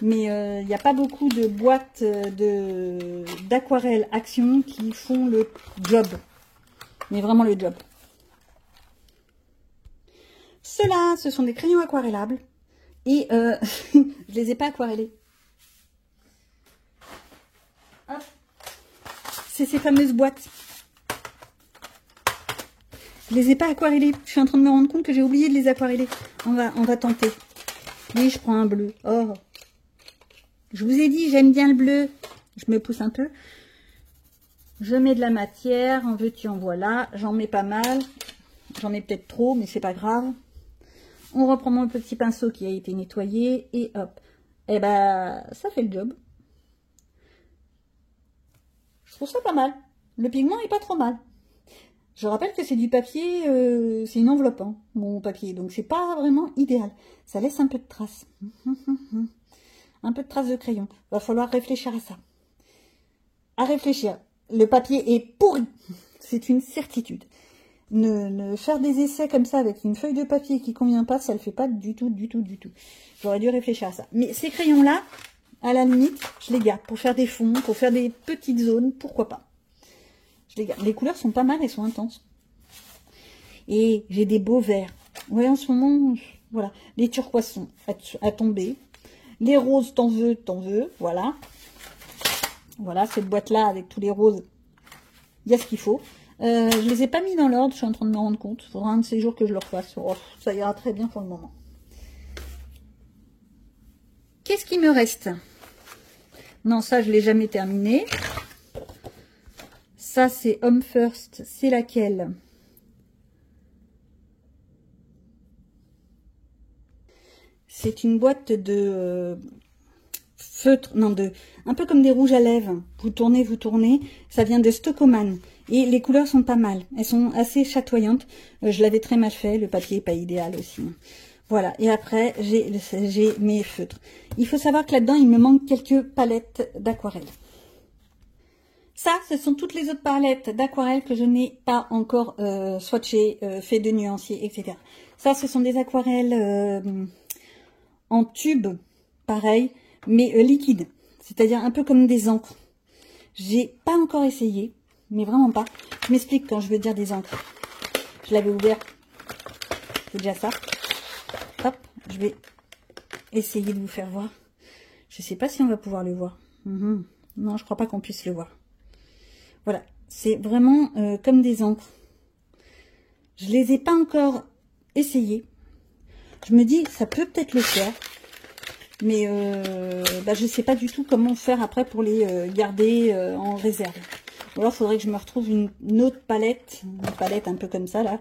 Mais il n'y a pas beaucoup de boîtes d'aquarelle Action qui font le job. Mais vraiment le job. Ceux-là, ce sont des crayons aquarellables. Et je les ai pas aquarellés. Hop. C'est ces fameuses boîtes. Je les ai pas aquarellés. Je suis en train de me rendre compte que j'ai oublié de les aquareller. On va tenter. Oui, je prends un bleu. Oh. Je vous ai dit, j'aime bien le bleu. Je me pousse un peu. Je mets de la matière. En veux-tu, en voilà. J'en mets pas mal. J'en mets peut-être trop, mais c'est pas grave. On reprend mon petit pinceau qui a été nettoyé et hop. Et ben, ça fait le job. Je trouve ça pas mal. Le pigment est pas trop mal. Je rappelle que c'est du papier, c'est une enveloppe, hein, mon papier. Donc c'est pas vraiment idéal. Ça laisse un peu de traces. Un peu de traces de crayon. Va falloir réfléchir à ça. À réfléchir. Le papier est pourri. C'est une certitude. Ne faire des essais comme ça avec une feuille de papier qui convient pas, ça le fait pas du tout. J'aurais dû réfléchir à ça. Mais ces crayons-là, à la limite, je les garde pour faire des fonds, pour faire des petites zones, pourquoi pas. Je les garde. Les couleurs sont pas mal, elles sont intenses. Et j'ai des beaux verts. Ouais, en ce moment, voilà. Les turquoises sont à tomber. Les roses, t'en veux, voilà. Voilà, cette boîte-là, avec tous les roses, il y a ce qu'il faut. Je les ai pas mis dans l'ordre, je suis en train de me rendre compte. Il faudra un de ces jours que je le refasse. Oh, ça ira très bien pour le moment. Qu'est-ce qui me reste? Non, ça, je l'ai jamais terminé. Ça, c'est Home First. C'est laquelle? C'est une boîte de feutre, non, un peu comme des rouges à lèvres. Vous tournez. Ça vient de Stockman. Et les couleurs sont pas mal. Elles sont assez chatoyantes. Je l'avais très mal fait. Le papier n'est pas idéal aussi. Voilà. Et après, j'ai mes feutres. Il faut savoir que là-dedans, il me manque quelques palettes d'aquarelle. Ça, ce sont toutes les autres palettes d'aquarelle que je n'ai pas encore swatchées, fait de nuancier, etc. Ça, ce sont des aquarelles en tube, pareil, mais liquide. C'est-à-dire un peu comme des encres. J'ai pas encore essayé, mais vraiment pas. Je m'explique quand je veux dire des encres. Je l'avais ouvert. C'est déjà ça. Hop, je vais essayer de vous faire voir. Je sais pas si on va pouvoir le voir. Non, je crois pas qu'on puisse le voir. Voilà, c'est vraiment comme des encres. Je les ai pas encore essayées. Je me dis, ça peut peut-être le faire. Mais je sais pas du tout comment faire après pour les garder en réserve. Ou alors, il faudrait que je me retrouve une autre palette. Une palette un peu comme ça, là.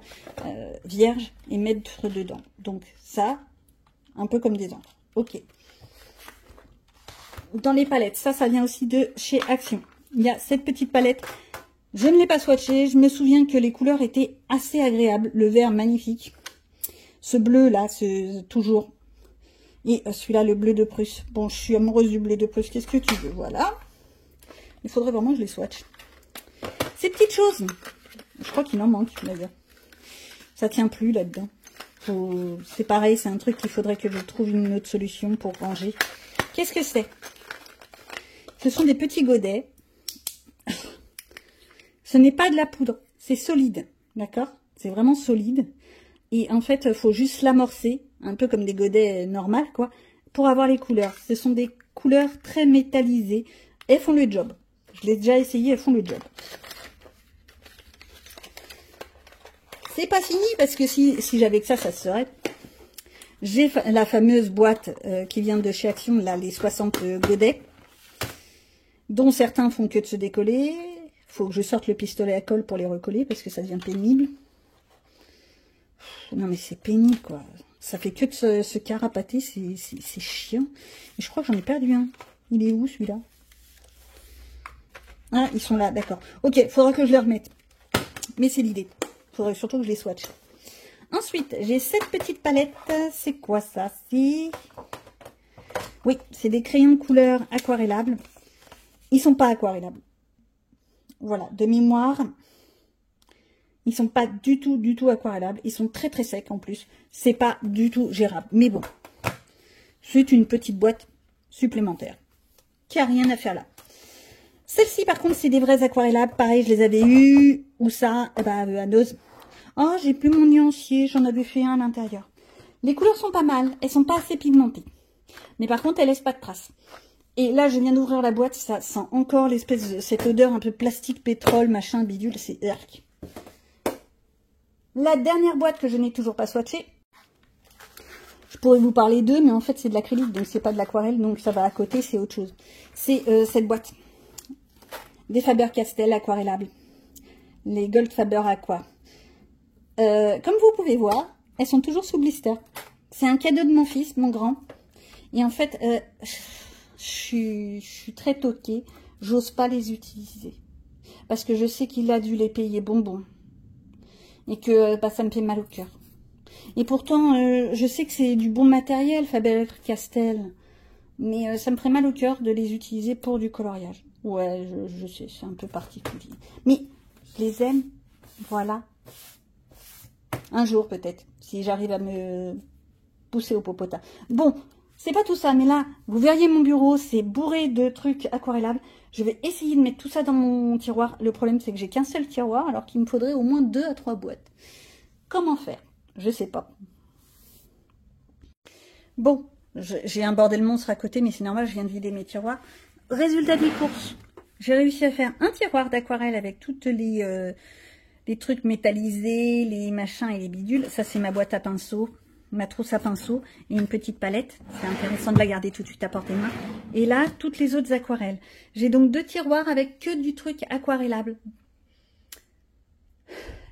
Vierge. Et mettre dedans. Donc, ça, un peu comme des encres. Ok. Dans les palettes, ça vient aussi de chez Action. Il y a cette petite palette. Je ne l'ai pas swatchée. Je me souviens que les couleurs étaient assez agréables. Le vert, magnifique. Ce bleu, là, c'est toujours... Et celui-là, le bleu de Prusse. Bon, je suis amoureuse du bleu de Prusse. Qu'est-ce que tu veux? Voilà. Il faudrait vraiment que je les swatche. Ces petites choses. Je crois qu'il en manque, d'ailleurs. Ça tient plus là-dedans. C'est pareil, c'est un truc qu'il faudrait que je trouve une autre solution pour ranger. Qu'est-ce que c'est? Ce sont des petits godets. Ce n'est pas de la poudre. C'est solide. D'accord? C'est vraiment solide. Et en fait, il faut juste l'amorcer. Un peu comme des godets normaux, quoi. Pour avoir les couleurs. Ce sont des couleurs très métallisées. Elles font le job. Je l'ai déjà essayé, elles font le job. C'est pas fini parce que si j'avais que ça se serait. J'ai la fameuse boîte qui vient de chez Action, là, les 60 godets, dont certains font que de se décoller. Faut que je sorte le pistolet à colle pour les recoller parce que ça devient pénible. Non mais c'est pénible quoi. Ça fait que de se carapater, c'est chiant. Et je crois que j'en ai perdu un. Il est où celui-là? Ah, ils sont là, d'accord. Ok, faudra que je les remette. Mais c'est l'idée. Faudrait surtout que je les swatche. Ensuite, j'ai cette petite palette. C'est quoi ça? C'est... Oui, c'est des crayons de couleur aquarellables. Ils sont pas aquarellables. Voilà, de mémoire. Ils sont pas du tout aquarellables. Ils sont très très secs en plus. C'est pas du tout gérable. Mais bon, c'est une petite boîte supplémentaire qui a rien à faire là. Celle-ci par contre c'est des vrais aquarellables. Pareil, je les avais eu. Où ça? Eh ben, à Noz. Oh, j'ai plus mon nuancier. J'en avais fait un à l'intérieur. Les couleurs sont pas mal. Elles sont pas assez pigmentées. Mais par contre, elles laissent pas de traces. Et là, je viens d'ouvrir la boîte. Ça sent encore l'espèce de cette odeur un peu plastique, pétrole, machin, bidule. C'est arc. La dernière boîte que je n'ai toujours pas swatchée. Je pourrais vous parler d'eux, mais en fait, c'est de l'acrylique, donc c'est pas de l'aquarelle, donc ça va à côté, c'est autre chose. C'est cette boîte. Des Faber-Castell aquarellables. Les Gold Faber Aqua. Comme vous pouvez voir, elles sont toujours sous blister. C'est un cadeau de mon fils, mon grand. Et en fait, je suis très toquée. J'ose pas les utiliser. Parce que je sais qu'il a dû les payer bonbons. Et que ça me fait mal au cœur. Et pourtant, je sais que c'est du bon matériel, Faber-Castell. Mais ça me ferait mal au cœur de les utiliser pour du coloriage. Ouais, je sais, c'est un peu particulier. Mais je les aime, voilà. Un jour peut-être, si j'arrive à me pousser au popotin. Bon, c'est pas tout ça, mais là, vous verriez mon bureau, c'est bourré de trucs aquarellables. Je vais essayer de mettre tout ça dans mon tiroir. Le problème, c'est que j'ai qu'un seul tiroir, alors qu'il me faudrait au moins 2 à 3 boîtes. Comment faire? Je sais pas. Bon, j'ai un bordel monstre à côté, mais c'est normal, je viens de vider mes tiroirs. Résultat des courses. J'ai réussi à faire un tiroir d'aquarelle avec toutes les trucs métallisés, les machins et les bidules. Ça, c'est ma boîte à pinceaux, ma trousse à pinceaux et une petite palette. C'est intéressant de la garder tout de suite à portée de main. Et là, toutes les autres aquarelles. J'ai donc 2 tiroirs avec que du truc aquarellable.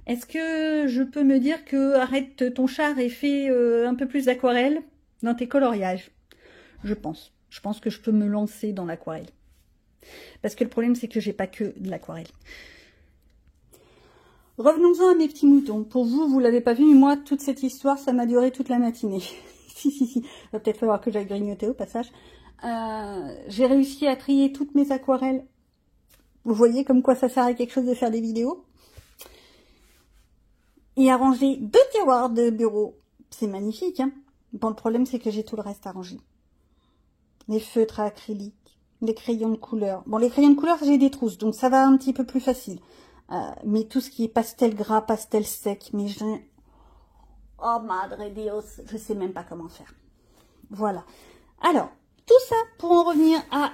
Est-ce que je peux me dire que arrête ton char et fais un peu plus d'aquarelle dans tes coloriages? Je pense. Je pense que je peux me lancer dans l'aquarelle. Parce que le problème, c'est que j'ai pas que de l'aquarelle. Revenons-en à mes petits moutons. Pour vous, vous l'avez pas vu, mais moi, toute cette histoire, ça m'a duré toute la matinée. si. Va peut-être falloir que j'aille grignoter au passage. J'ai réussi à trier toutes mes aquarelles. Vous voyez comme quoi ça sert à quelque chose de faire des vidéos. Et à ranger 2 tiroirs de bureau c'est magnifique, hein. Bon, le problème, c'est que j'ai tout le reste à ranger. Les feutres à acrylique, les crayons de couleur. Bon, les crayons de couleur, j'ai des trousses, donc ça va un petit peu plus facile. Mais tout ce qui est pastel gras, pastel sec, mais j'ai... Oh, madre Dios, je sais même pas comment faire. Voilà. Alors, tout ça pour en revenir à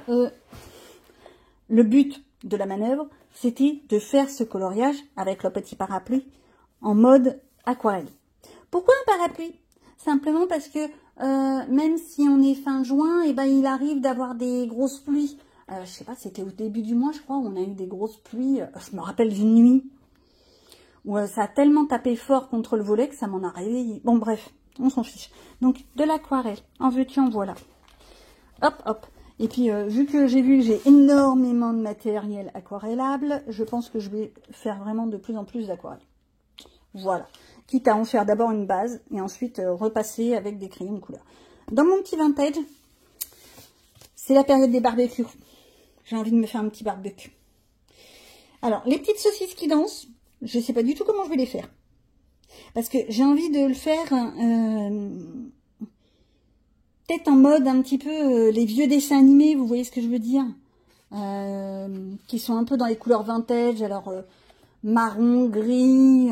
le but de la manœuvre, c'était de faire ce coloriage avec le petit parapluie en mode aquarelle. Pourquoi un parapluie? Simplement parce que même si on est fin juin, et ben il arrive d'avoir des grosses pluies. Je sais pas, c'était au début du mois, je crois, où on a eu des grosses pluies. Je me rappelle d'une nuit où ça a tellement tapé fort contre le volet que ça m'en a réveillé. Bon, bref, on s'en fiche. Donc, de l'aquarelle, en veux-tu, en voilà. Hop, hop. Et puis, vu que j'ai énormément de matériel aquarellable, je pense que je vais faire vraiment de plus en plus d'aquarelle. Voilà. Quitte à en faire d'abord une base et ensuite repasser avec des crayons de couleur. Dans mon petit vintage, c'est la période des barbecues. J'ai envie de me faire un petit barbecue. Alors, les petites saucisses qui dansent, je ne sais pas du tout comment je vais les faire. Parce que j'ai envie de le faire peut-être en mode un petit peu les vieux dessins animés, vous voyez ce que je veux dire, qui sont un peu dans les couleurs vintage, alors marron, gris,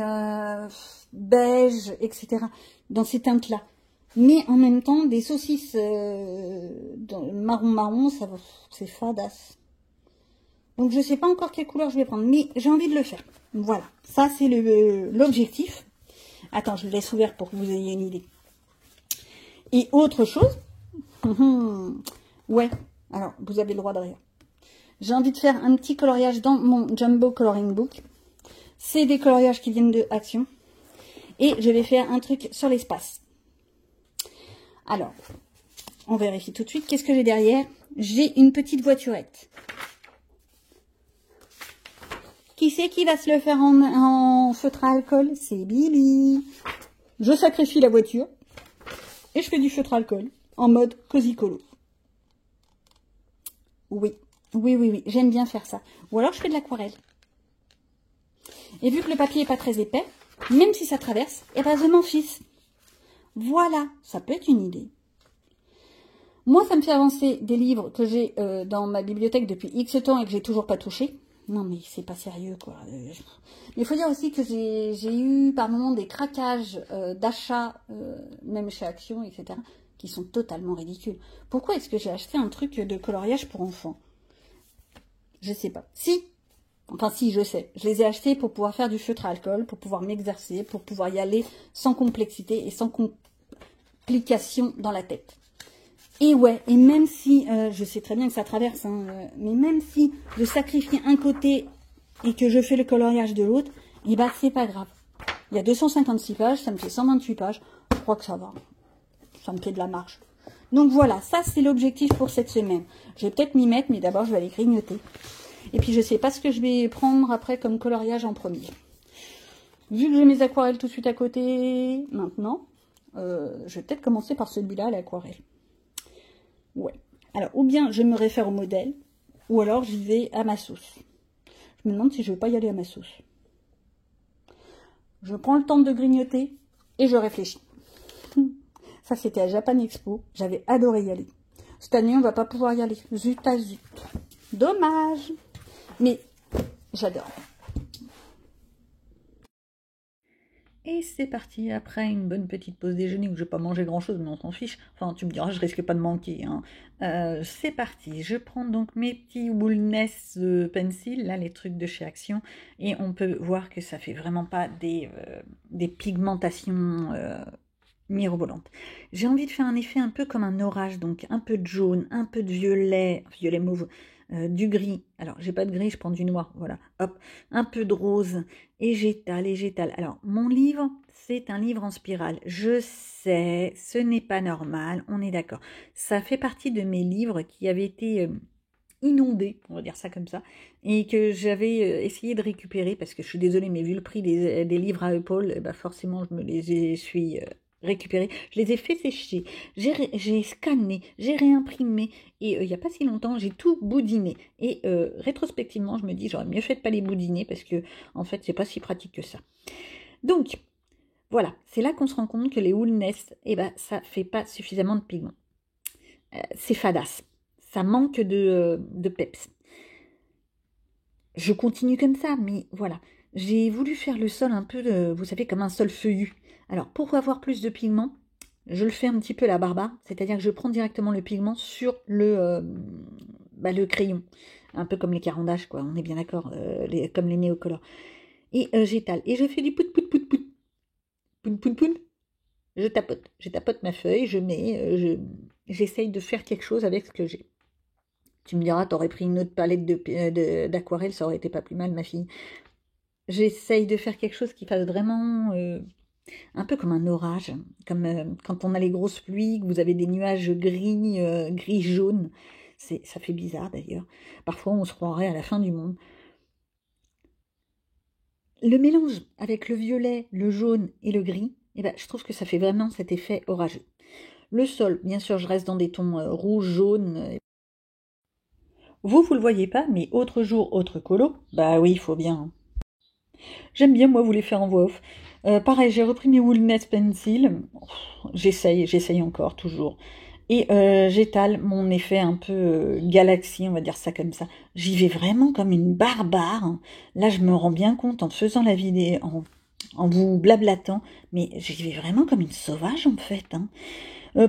beige, etc. Dans ces teintes-là. Mais en même temps, des saucisses marron, c'est fadasse. Donc je ne sais pas encore quelle couleur je vais prendre, mais j'ai envie de le faire. Voilà, ça c'est l'objectif. Attends, je le laisse ouvert pour que vous ayez une idée. Et autre chose, ouais, alors vous avez le droit de rire. J'ai envie de faire un petit coloriage dans mon Jumbo Coloring Book. C'est des coloriages qui viennent de Action. Et je vais faire un truc sur l'espace. Alors, on vérifie tout de suite. Qu'est-ce que j'ai derrière? J'ai une petite voiturette. Qui c'est qui va se le faire en feutre à alcool? C'est Billy. Je sacrifie la voiture et je fais du feutre à alcool en mode cosy colo. Oui, oui, j'aime bien faire ça. Ou alors je fais de l'aquarelle. Et vu que le papier n'est pas très épais, même si ça traverse, eh ben je m'en fiche. Voilà, ça peut être une idée. Moi, ça me fait avancer des livres que j'ai dans ma bibliothèque depuis X temps et que j'ai toujours pas touché. Non, mais c'est pas sérieux, quoi. Mais il faut dire aussi que j'ai eu par moments des craquages d'achat, même chez Action, etc., qui sont totalement ridicules. Pourquoi est-ce que j'ai acheté un truc de coloriage pour enfants? Je sais pas. Si, je sais. Je les ai achetés pour pouvoir faire du feutre à alcool, pour pouvoir m'exercer, pour pouvoir y aller sans complexité et sans complication dans la tête. Et ouais, et même si, je sais très bien que ça traverse, hein, mais même si je sacrifie un côté et que je fais le coloriage de l'autre, et bah c'est pas grave. Il y a 256 pages, ça me fait 128 pages, je crois que ça va. Ça me fait de la marge. Donc voilà, ça c'est l'objectif pour cette semaine. Je vais peut-être m'y mettre, mais d'abord je vais aller grignoter. Et puis je sais pas ce que je vais prendre après comme coloriage en premier. Vu que j'ai mes aquarelles tout de suite à côté, maintenant, je vais peut-être commencer par celui-là, l'aquarelle. Ouais. Alors, ou bien je me réfère au modèle, ou alors j'y vais à ma sauce. Je me demande si je ne veux pas y aller à ma sauce. Je prends le temps de grignoter et je réfléchis. Ça, c'était à Japan Expo. J'avais adoré y aller. Cette année, on ne va pas pouvoir y aller. Zut à zut. Dommage. Mais j'adore. Et c'est parti, après une bonne petite pause déjeuner où je n'ai pas mangé grand chose, mais on s'en fiche. Enfin, tu me diras, je risque pas de manquer. Hein. C'est parti, je prends donc mes petits Woolness Pencil, là, les trucs de chez Action, et on peut voir que ça fait vraiment pas des pigmentations mirobolantes. J'ai envie de faire un effet un peu comme un orage, donc un peu de jaune, un peu de violet mauve, du gris. Alors, j'ai pas de gris, je prends du noir, voilà. Hop, un peu de rose, et j'étale, et j'étale. Alors, mon livre, c'est un livre en spirale. Je sais, ce n'est pas normal, on est d'accord. Ça fait partie de mes livres qui avaient été inondés, on va dire ça comme ça, et que j'avais essayé de récupérer, parce que je suis désolée, mais vu le prix des livres à Apple, bah forcément, je me les suis... récupérés. Je les ai fait sécher, j'ai scanné, j'ai réimprimé et il n'y a pas si longtemps, j'ai tout boudiné. Et rétrospectivement, je me dis, j'aurais mieux fait de pas les boudiner parce que en fait, c'est pas si pratique que ça. Donc, Voilà, c'est là qu'on se rend compte que les Woolness, eh ben, ça fait pas suffisamment de pigment. C'est fadasse. Ça manque de peps. Je continue comme ça, mais voilà. J'ai voulu faire le sol un peu, vous savez, comme un sol feuillu. Alors, pour avoir plus de pigment, je le fais un petit peu la barbare, c'est-à-dire que je prends directement le pigment sur le crayon. Un peu comme les carandages, quoi, on est bien d'accord, comme les néocolores. Et j'étale. Et je fais du pout pout pout pout. Poun poun poun. Je tapote ma feuille, j'essaye de faire quelque chose avec ce que j'ai. Tu me diras, t'aurais pris une autre palette d'aquarelle, ça aurait été pas plus mal, ma fille. J'essaye de faire quelque chose qui fasse vraiment un peu comme un orage, comme quand on a les grosses pluies, que vous avez des nuages gris-jaune. Ça fait bizarre d'ailleurs. Parfois, on se croirait à la fin du monde. Le mélange avec le violet, le jaune et le gris, eh ben, je trouve que ça fait vraiment cet effet orageux. Le sol, bien sûr, je reste dans des tons rouge, jaune. Vous le voyez pas, mais autre jour, autre colo. Bah oui, il faut bien. Hein. J'aime bien, moi, vous les faire en voix off. Pareil, j'ai repris mes Woolness Pencil. J'essaye encore, toujours. Et j'étale mon effet un peu galaxie, on va dire ça comme ça. J'y vais vraiment comme une barbare. Hein. Là, je me rends bien compte en faisant la vidéo, en vous blablatant, mais j'y vais vraiment comme une sauvage en fait. Hein.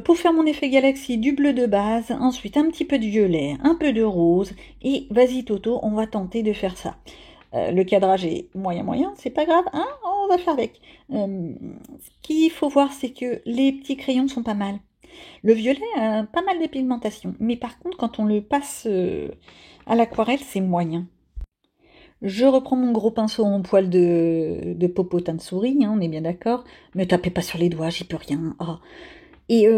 Pour faire mon effet galaxie, du bleu de base, ensuite un petit peu de violet, un peu de rose, et vas-y Toto, on va tenter de faire ça. Le cadrage est moyen, c'est pas grave, hein, on va faire avec. Ce qu'il faut voir, c'est que les petits crayons sont pas mal. Le violet a pas mal de pigmentation, mais par contre, quand on le passe à l'aquarelle, c'est moyen. Je reprends mon gros pinceau en poil de popotin de souris, hein, on est bien d'accord. Me tapez pas sur les doigts, j'y peux rien. Oh. Et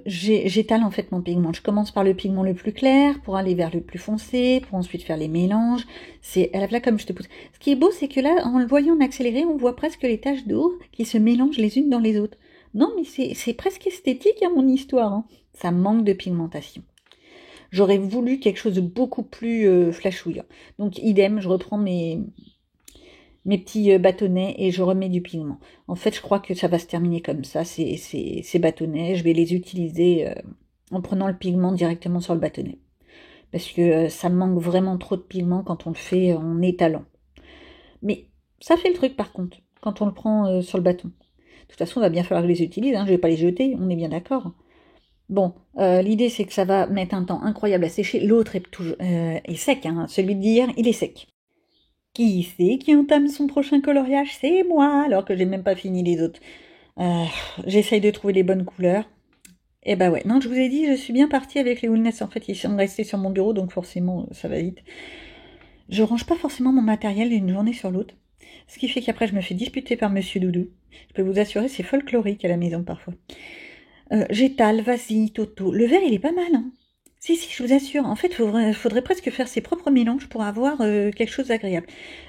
j'étale en fait mon pigment. Je commence par le pigment le plus clair pour aller vers le plus foncé, pour ensuite faire les mélanges. C'est là comme je te pousse. Ce qui est beau, c'est que là, en le voyant en accéléré, on voit presque les taches d'eau qui se mélangent les unes dans les autres. Non, mais c'est presque esthétique, hein, mon histoire. Hein. Ça manque de pigmentation. J'aurais voulu quelque chose de beaucoup plus flashouillant. Donc, idem, je reprends mes petits bâtonnets et je remets du pigment. En fait, je crois que ça va se terminer comme ça, ces bâtonnets. Je vais les utiliser en prenant le pigment directement sur le bâtonnet. Parce que ça manque vraiment trop de pigment quand on le fait en étalant. Mais ça fait le truc par contre, quand on le prend sur le bâton. De toute façon, il va bien falloir que je les utilise, hein, je ne vais pas les jeter, on est bien d'accord. Bon, l'idée c'est que ça va mettre un temps incroyable à sécher. L'autre est sec, hein. Celui d'hier, il est sec. Qui c'est qui entame son prochain coloriage? C'est moi, alors que j'ai même pas fini les autres. J'essaye de trouver les bonnes couleurs. Et bah ouais, non, je vous ai dit, je suis bien partie avec les Woolness. En fait, ils sont restés sur mon bureau, donc forcément, ça va vite. Je range pas forcément mon matériel d'une journée sur l'autre. Ce qui fait qu'après, je me fais disputer par Monsieur Doudou. Je peux vous assurer, c'est folklorique à la maison parfois. J'étale, vas-y, Toto. Le vert, il est pas mal, hein. Si, je vous assure. En fait, faudrait presque faire ses propres mélanges pour avoir quelque chose d'agréable.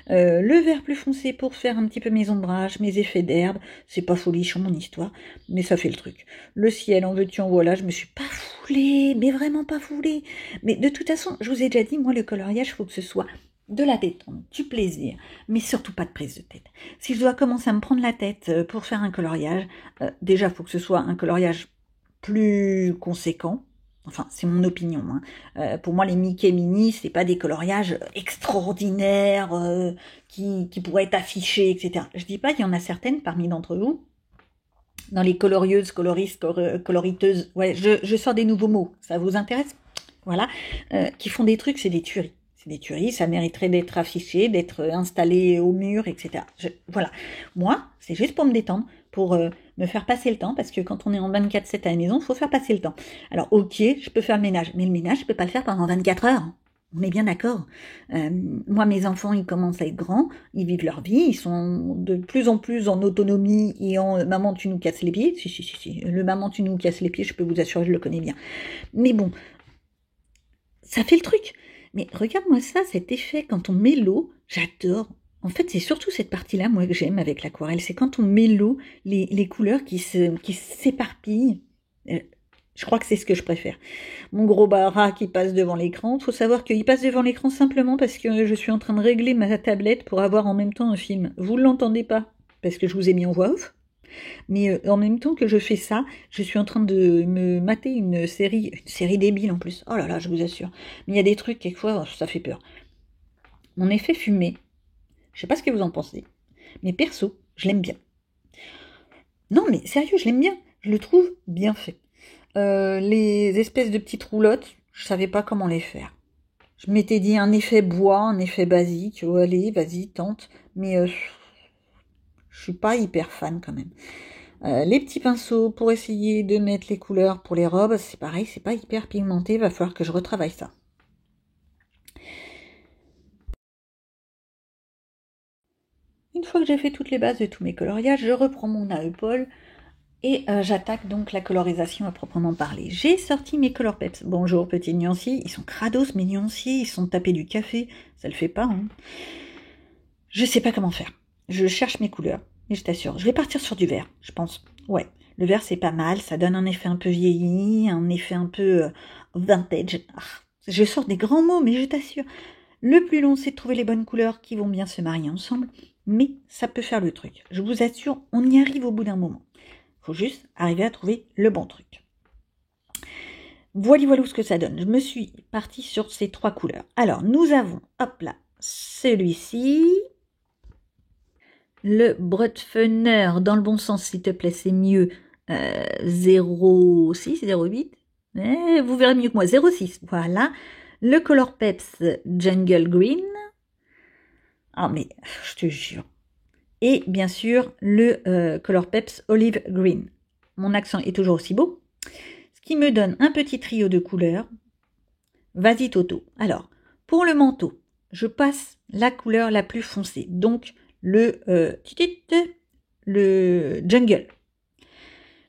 Le vert plus foncé pour faire un petit peu mes ombrages, mes effets d'herbe. C'est pas folichon mon histoire, mais ça fait le truc. Le ciel, en veux-tu, en voilà, je me suis pas foulée, mais vraiment pas foulée. Mais de toute façon, je vous ai déjà dit, moi, le coloriage, faut que ce soit de la détente, du plaisir, mais surtout pas de prise de tête. Si je dois commencer à me prendre la tête pour faire un coloriage, déjà, faut que ce soit un coloriage plus conséquent. Enfin, c'est mon opinion. Hein. Pour moi, les Mickey Mini, c'est pas des coloriages extraordinaires qui pourraient être affichés, etc. Je dis pas qu'il y en a certaines parmi d'entre vous, dans les colorieuses, coloristes, coloriteuses, ouais, je sors des nouveaux mots, ça vous intéresse? Voilà, qui font des trucs, c'est des tueries. C'est des tueries, ça mériterait d'être affiché, d'être installé au mur, etc. Voilà. Moi, c'est juste pour me détendre, pour me faire passer le temps, parce que quand on est en 24/7 à la maison, il faut faire passer le temps. Alors, ok, je peux faire le ménage, mais le ménage, je peux pas le faire pendant 24 heures. On est bien d'accord. Moi, mes enfants, ils commencent à être grands, ils vivent leur vie, ils sont de plus en plus en autonomie et en maman, tu nous casses les pieds. Si. Le maman, tu nous casses les pieds, je peux vous assurer, je le connais bien. Mais bon, ça fait le truc. Mais regarde-moi ça, cet effet, quand on met l'eau, j'adore. En fait, c'est surtout cette partie-là, moi, que j'aime avec l'aquarelle. C'est quand on met l'eau, les couleurs qui s'éparpillent. Je crois que c'est ce que je préfère. Mon gros rat qui passe devant l'écran. Il faut savoir qu'il passe devant l'écran simplement parce que je suis en train de régler ma tablette pour avoir en même temps un film. Vous ne l'entendez pas, parce que je vous ai mis en voix off. Mais en même temps que je fais ça, je suis en train de me mater une série débile en plus. Oh là là, je vous assure. Mais il y a des trucs, quelquefois, ça fait peur. Mon effet fumé, je sais pas ce que vous en pensez, mais perso, je l'aime bien. Non mais sérieux, je l'aime bien. Je le trouve bien fait. Les espèces de petites roulottes, je savais pas comment les faire. Je m'étais dit un effet bois, un effet basique, oh, allez, vas-y, tente. Mais je suis pas hyper fan quand même. Les petits pinceaux pour essayer de mettre les couleurs pour les robes, c'est pareil, c'est pas hyper pigmenté, va falloir que je retravaille ça. Une fois que j'ai fait toutes les bases de tous mes coloriages, je reprends mon AE-Pol et j'attaque donc la colorisation à proprement parler. J'ai sorti mes Color Peps. Bonjour petits nuanciers, ils sont crados mes nuanciers, ils sont tapés du café, ça le fait pas. Hein. Je sais pas comment faire. Je cherche mes couleurs, mais je t'assure, je vais partir sur du vert, je pense. Ouais, le vert c'est pas mal, ça donne un effet un peu vieilli, un effet un peu vintage. Ah, je sors des grands mots, mais je t'assure, le plus long c'est de trouver les bonnes couleurs qui vont bien se marier ensemble, mais ça peut faire le truc. Je vous assure, on y arrive au bout d'un moment. Faut juste arriver à trouver le bon truc. Voilà ce que ça donne. Je me suis partie sur ces 3 couleurs. Alors, nous avons, hop là, celui-ci. Le Brutfener, dans le bon sens, s'il te plaît, c'est mieux. 0,6, 0,8. Vous verrez mieux que moi. 0,6, voilà. Le Color Peps Jungle Green. Ah, mais je te jure. Et bien sûr, le Color Peps Olive Green. Mon accent est toujours aussi beau. Ce qui me donne un petit trio de couleurs. Vas-y Toto. Alors, pour le manteau, je passe la couleur la plus foncée. Donc, le jungle.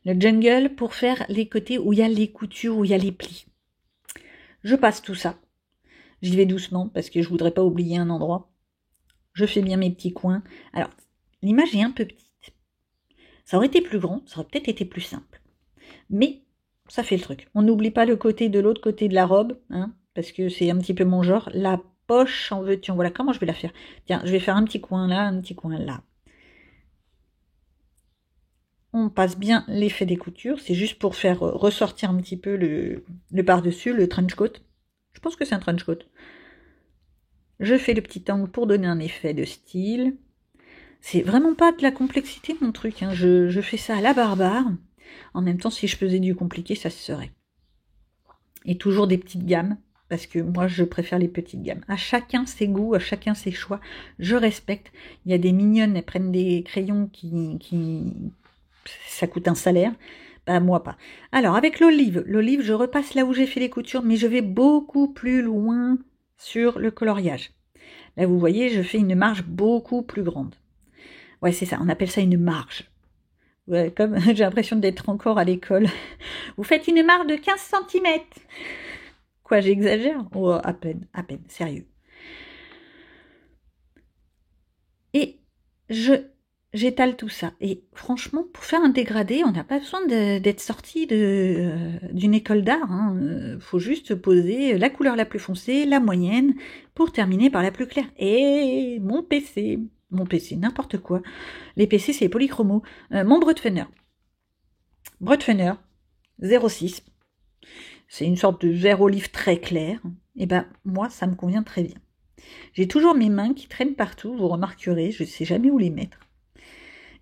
Le jungle pour faire les côtés où il y a les coutures, où il y a les plis. Je passe tout ça. J'y vais doucement parce que je voudrais pas oublier un endroit. Je fais bien mes petits coins. Alors, l'image est un peu petite. Ça aurait été plus grand, ça aurait peut-être été plus simple. Mais ça fait le truc. On n'oublie pas le côté de l'autre côté de la robe, hein, parce que c'est un petit peu mon genre. La poche, en veux-tu, voilà comment je vais la faire. Tiens, je vais faire un petit coin là, un petit coin là. On passe bien l'effet des coutures, c'est juste pour faire ressortir un petit peu le par-dessus, le trench coat. Je pense que c'est un trench coat. Je fais le petit angle pour donner un effet de style. C'est vraiment pas de la complexité mon truc, hein. Je fais ça à la barbare. En même temps, si je faisais du compliqué, ça se serait. Et toujours des petites gammes, parce que moi, je préfère les petites gammes. À chacun ses goûts, à chacun ses choix. Je respecte. Il y a des mignonnes, elles prennent des crayons qui ça coûte un salaire. Bah, moi pas. Alors, avec l'olive, je repasse là où j'ai fait les coutures, mais je vais beaucoup plus loin sur le coloriage. Là, vous voyez, je fais une marge beaucoup plus grande. Ouais, c'est ça, on appelle ça une marge. Ouais, comme j'ai l'impression d'être encore à l'école. Vous faites une marge de 15 cm. Quoi, j'exagère? Oh, à peine, sérieux. Et j'étale tout ça. Et franchement, pour faire un dégradé, on n'a pas besoin d'être sorti d'une école d'art. Hein. Faut juste poser la couleur la plus foncée, la moyenne, pour terminer par la plus claire. Et mon PC, n'importe quoi. Les PC, c'est les polychromos. Mon Brutfener. Brutfener, 06. C'est une sorte de vert olive très clair. Et ben, moi, ça me convient très bien. J'ai toujours mes mains qui traînent partout, vous remarquerez, je ne sais jamais où les mettre.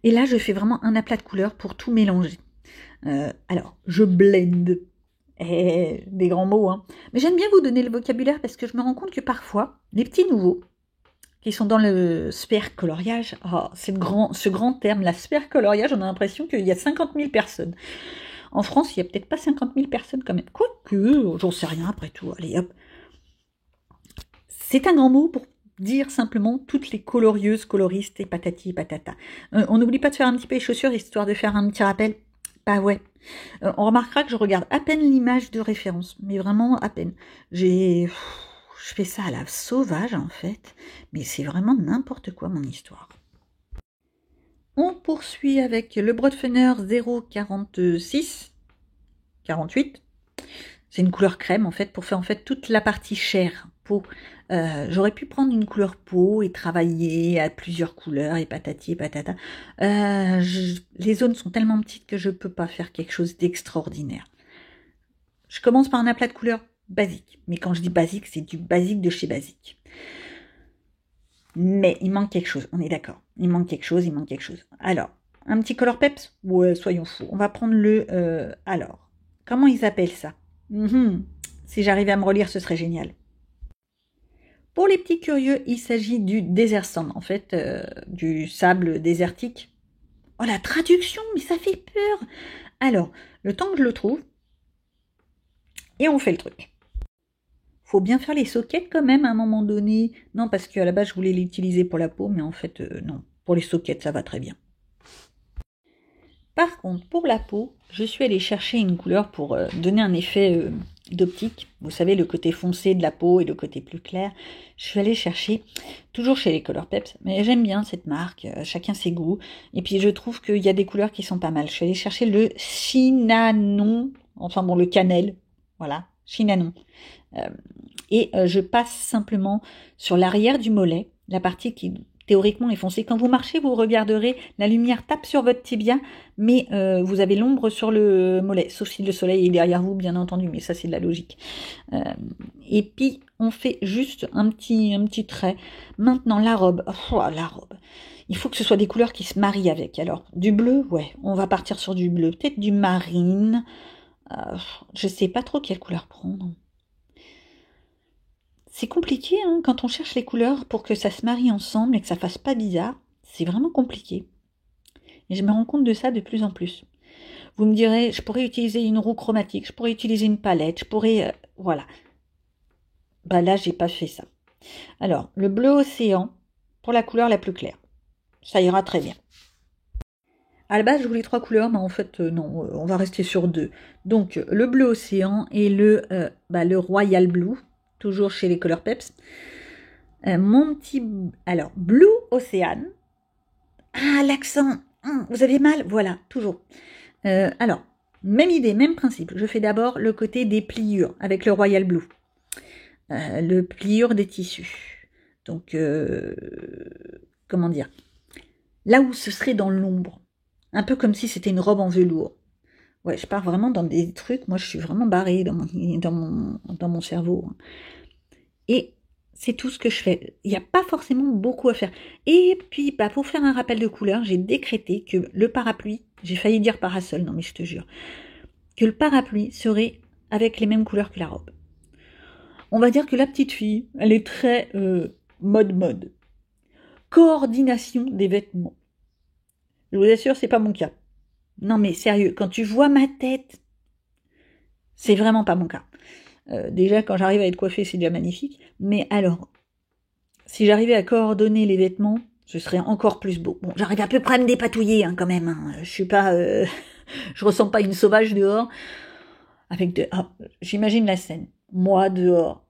Et là, je fais vraiment un aplat de couleurs pour tout mélanger. Alors, je blende. Des grands mots, hein. Mais j'aime bien vous donner le vocabulaire parce que je me rends compte que parfois, les petits nouveaux, qui sont dans le sphère-coloriage, oh, c'est ce grand terme, la sphère-coloriage, on a l'impression qu'il y a 50 000 personnes. En France, il n'y a peut-être pas 50 000 personnes quand même. Quoique, j'en sais rien après tout. Allez, hop. C'est un grand mot pour dire simplement toutes les colorieuses, coloristes et patati et patata. On n'oublie pas de faire un petit peu les chaussures, histoire de faire un petit rappel. Bah ouais. On remarquera que je regarde à peine l'image de référence, mais vraiment à peine. Je fais ça à la sauvage en fait, mais c'est vraiment n'importe quoi mon histoire. On poursuit avec le Brutfener 046, 48. C'est une couleur crème en fait, pour faire en fait toute la partie chair peau. J'aurais pu prendre une couleur peau et travailler à plusieurs couleurs et patati et patata. Les zones sont tellement petites que je peux pas faire quelque chose d'extraordinaire. Je commence par un aplat de couleurs basique. Mais quand je dis basique, c'est du basique de chez basique. Mais il manque quelque chose, on est d'accord. Il manque quelque chose. Alors, un petit color peps? Ouais, soyons fous. On va prendre le... alors, comment ils appellent ça? Si j'arrivais à me relire, ce serait génial. Pour les petits curieux, il s'agit du desert sand, en fait, du sable désertique. Oh, la traduction, mais ça fait peur! Alors, le temps que je le trouve, et on fait le truc. Faut bien faire les sockets quand même à un moment donné. Non, parce qu'à la base, je voulais l'utiliser pour la peau, mais en fait, non. Pour les sockets, ça va très bien. Par contre, pour la peau, je suis allée chercher une couleur pour donner un effet d'optique. Vous savez, le côté foncé de la peau et le côté plus clair. Je suis allée chercher, toujours chez les Color Peps, mais j'aime bien cette marque, chacun ses goûts. Et puis, je trouve qu'il y a des couleurs qui sont pas mal. Je suis allée chercher le Cinanon, enfin bon, le cannelle, voilà, Cinanon. Et je passe simplement sur l'arrière du mollet, la partie qui théoriquement est foncée. Quand vous marchez, vous regarderez, la lumière tape sur votre tibia, mais vous avez l'ombre sur le mollet, sauf si le soleil est derrière vous, bien entendu, mais ça c'est de la logique. Et puis, on fait juste un petit trait. Maintenant, la robe. Oh, la robe. Il faut que ce soit des couleurs qui se marient avec. Alors, du bleu, ouais, on va partir sur du bleu. Peut-être du marine. Je sais pas trop quelle couleur prendre. C'est compliqué hein, quand on cherche les couleurs pour que ça se marie ensemble et que ça fasse pas bizarre. C'est vraiment compliqué. Et je me rends compte de ça de plus en plus. Vous me direz, je pourrais utiliser une roue chromatique, je pourrais utiliser une palette, je pourrais... voilà. Bah là, j'ai pas fait ça. Alors, le bleu océan pour la couleur la plus claire. Ça ira très bien. À la base, je voulais 3 couleurs, mais en fait, non, on va rester sur 2. Donc, le bleu océan et le Royal Blue. Toujours chez les Color Peps. Mon petit... Alors, Blue Ocean. Ah, l'accent. Vous avez mal? Voilà, toujours. Alors, même idée, même principe. Je fais d'abord le côté des pliures avec le Royal Blue. Le pliure des tissus. Donc, comment dire? Là où ce serait dans l'ombre. Un peu comme si c'était une robe en velours. Ouais, je pars vraiment dans des trucs. Moi, je suis vraiment barrée dans mon cerveau. Et c'est tout ce que je fais. Il n'y a pas forcément beaucoup à faire. Et puis, pour faire un rappel de couleur, j'ai décrété que le parapluie, j'ai failli dire parasol, non mais je te jure, que le parapluie serait avec les mêmes couleurs que la robe. On va dire que la petite fille, elle est très mode. Coordination des vêtements. Je vous assure, c'est pas mon cas. Non mais sérieux, quand tu vois ma tête, c'est vraiment pas mon cas. Déjà, quand j'arrive à être coiffée, c'est déjà magnifique. Mais alors, si j'arrivais à coordonner les vêtements, ce serait encore plus beau. Bon, j'arrive à peu près à me dépatouiller quand même. Hein. Je suis pas... je ressens pas une sauvage dehors. J'imagine la scène. Moi, dehors,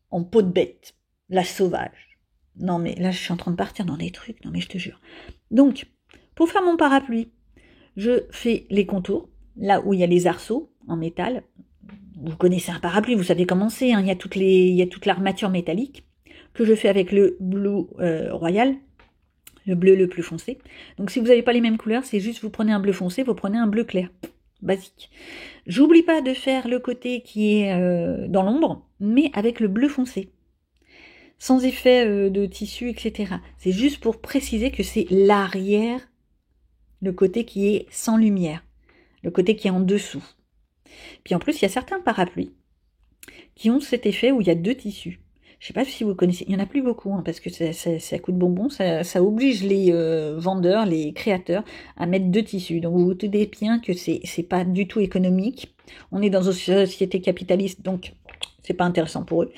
en peau de bête. La sauvage. Non, mais là, je suis en train de partir dans des trucs. Non, mais je te jure. Donc, pour faire mon parapluie, je fais les contours. Là où il y a les arceaux en métal. Vous connaissez un parapluie, vous savez comment c'est. Hein. Il y a toute l'armature métallique que je fais avec le Blue Royal, le bleu le plus foncé. Donc si vous n'avez pas les mêmes couleurs, c'est juste vous prenez un bleu foncé, vous prenez un bleu clair. Basique. J'oublie pas de faire le côté qui est dans l'ombre, mais avec le bleu foncé. Sans effet de tissu, etc. C'est juste pour préciser que c'est l'arrière, le côté qui est sans lumière, le côté qui est en dessous. Puis en plus, il y a certains parapluies qui ont cet effet où il y a 2 tissus. Je ne sais pas si vous connaissez, il n'y en a plus beaucoup, hein, parce que ça coûte bonbon, ça oblige les vendeurs, les créateurs à mettre 2 tissus. Donc vous vous doutez bien que c'est pas du tout économique. On est dans une société capitaliste, donc c'est pas intéressant pour eux.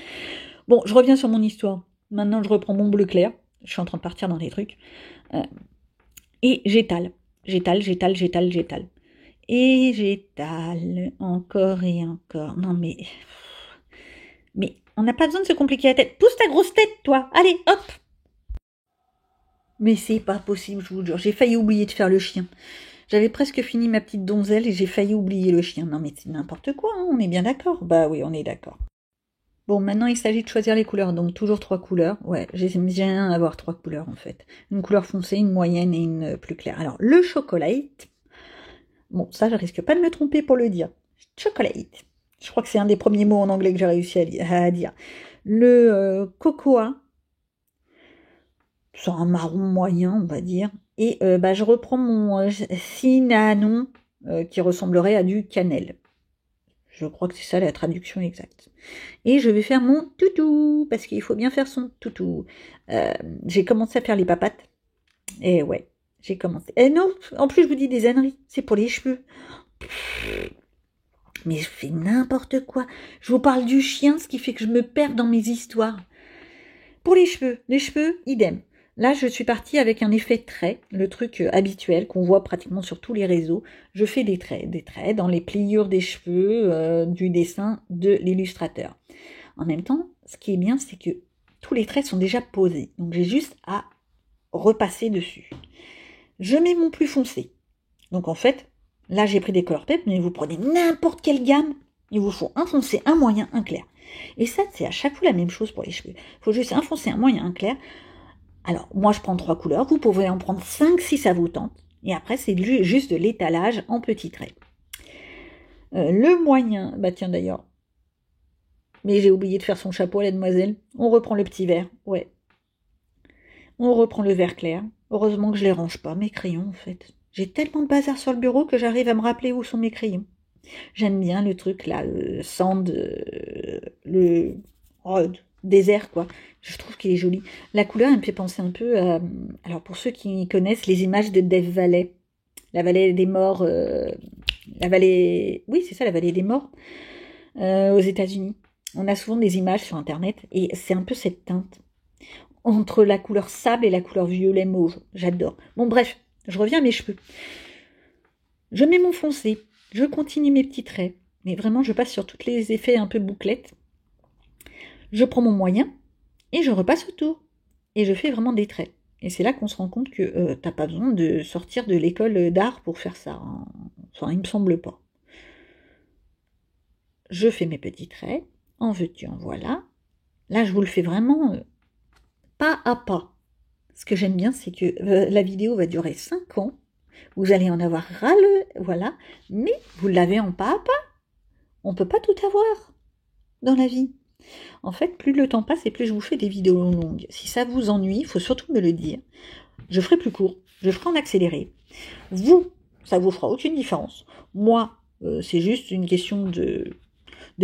Bon, je reviens sur mon histoire. Maintenant, je reprends mon bleu clair. Je suis en train de partir dans des trucs. Et j'étale. Et j'étale encore et encore. Non mais on n'a pas besoin de se compliquer la tête. Pousse ta grosse tête, toi. Allez, hop. Mais c'est pas possible, je vous jure. J'ai failli oublier de faire le chien. J'avais presque fini ma petite donzelle et j'ai failli oublier le chien. Non mais c'est n'importe quoi, hein, on est bien d'accord. Bah oui, on est d'accord. Bon, maintenant, il s'agit de choisir les couleurs. Donc, toujours 3 couleurs. Ouais, j'aime bien avoir 3 couleurs, en fait. Une couleur foncée, une moyenne et une plus claire. Alors, le chocolate. Bon, ça, je risque pas de me tromper pour le dire. Chocolate. Je crois que c'est un des premiers mots en anglais que j'ai réussi à dire. Le cocoa. C'est un marron moyen, on va dire. Et je reprends mon cinnamon qui ressemblerait à du cannelle. Je crois que c'est ça la traduction exacte. Et je vais faire mon toutou, parce qu'il faut bien faire son toutou. J'ai commencé à faire les papates. Et ouais, j'ai commencé. Et non, en plus je vous dis des âneries, c'est pour les cheveux. Mais je fais n'importe quoi. Je vous parle du chien, ce qui fait que je me perds dans mes histoires. Pour les cheveux, idem. Là, je suis partie avec un effet trait, le truc habituel qu'on voit pratiquement sur tous les réseaux. Je fais des traits dans les pliures des cheveux, du dessin de l'illustrateur. En même temps, ce qui est bien, c'est que tous les traits sont déjà posés. Donc, j'ai juste à repasser dessus. Je mets mon plus foncé. Donc, en fait, là, j'ai pris des Color Pep, mais vous prenez n'importe quelle gamme. Il vous faut un foncé, un moyen, un clair. Et ça, c'est à chaque fois la même chose pour les cheveux. Il faut juste un foncé, un moyen, un clair. Alors, moi, je prends 3 couleurs. Vous pouvez en prendre 5 si ça vous tente. Et après, c'est juste de l'étalage en petits traits. Le moyen, tiens d'ailleurs. Mais j'ai oublié de faire son chapeau à la demoiselle. On reprend le petit vert. Ouais. On reprend le vert clair. Heureusement que je les range pas, mes crayons, en fait. J'ai tellement de bazar sur le bureau que j'arrive à me rappeler où sont mes crayons. J'aime bien le truc là, le sand, le désert quoi. Je trouve qu'il est joli. La couleur, elle me fait penser un peu à... Alors pour ceux qui connaissent les images de Death Valley, la vallée des morts, la vallée... Oui, c'est ça, la vallée des morts, aux États-Unis. On a souvent des images sur Internet et c'est un peu cette teinte entre la couleur sable et la couleur violet mauve. J'adore. Bon bref, je reviens à mes cheveux. Je mets mon foncé. Je continue mes petits traits, mais vraiment je passe sur tous les effets un peu bouclettes. Je prends mon moyen et je repasse autour. Et je fais vraiment des traits. Et c'est là qu'on se rend compte que t'as pas besoin de sortir de l'école d'art pour faire ça. Hein. Enfin, il me semble pas. Je fais mes petits traits. En veux-tu, en voilà. Là, je vous le fais vraiment pas à pas. Ce que j'aime bien, c'est que la vidéo va durer 5 ans. Vous allez en avoir ras le... Voilà. Mais vous l'avez en pas à pas. On ne peut pas tout avoir dans la vie. En fait, plus le temps passe et plus je vous fais des vidéos longues. Si ça vous ennuie, il faut surtout me le dire. Je ferai plus court. Je ferai en accéléré. Vous, ça vous fera aucune différence. Moi, c'est juste une question de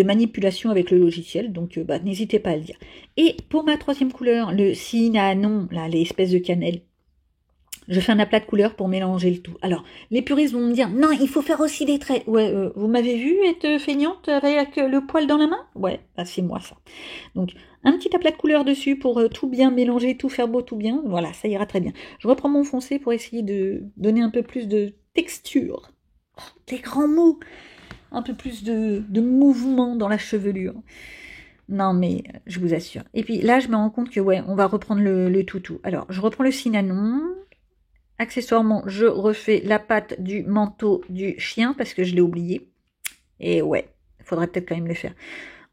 manipulation avec le logiciel. Donc, n'hésitez pas à le dire. Et pour ma 3e couleur, le cinnamon, là, les espèces de cannelle, je fais un aplat de couleurs pour mélanger le tout. Alors, les puristes vont me dire, non, il faut faire aussi des traits. Ouais, vous m'avez vu être feignante avec le poil dans la main? Ouais, c'est moi ça. Donc, un petit aplat de couleurs dessus pour tout bien mélanger, tout faire beau, tout bien. Voilà, ça ira très bien. Je reprends mon foncé pour essayer de donner un peu plus de texture. Oh, des grands mots. Un peu plus de mouvement dans la chevelure. Non, mais je vous assure. Et puis là, je me rends compte que, ouais, on va reprendre le toutou. Alors, je reprends le cinnamon. Accessoirement, je refais la patte du manteau du chien parce que je l'ai oublié. Et ouais, il faudrait peut-être quand même le faire.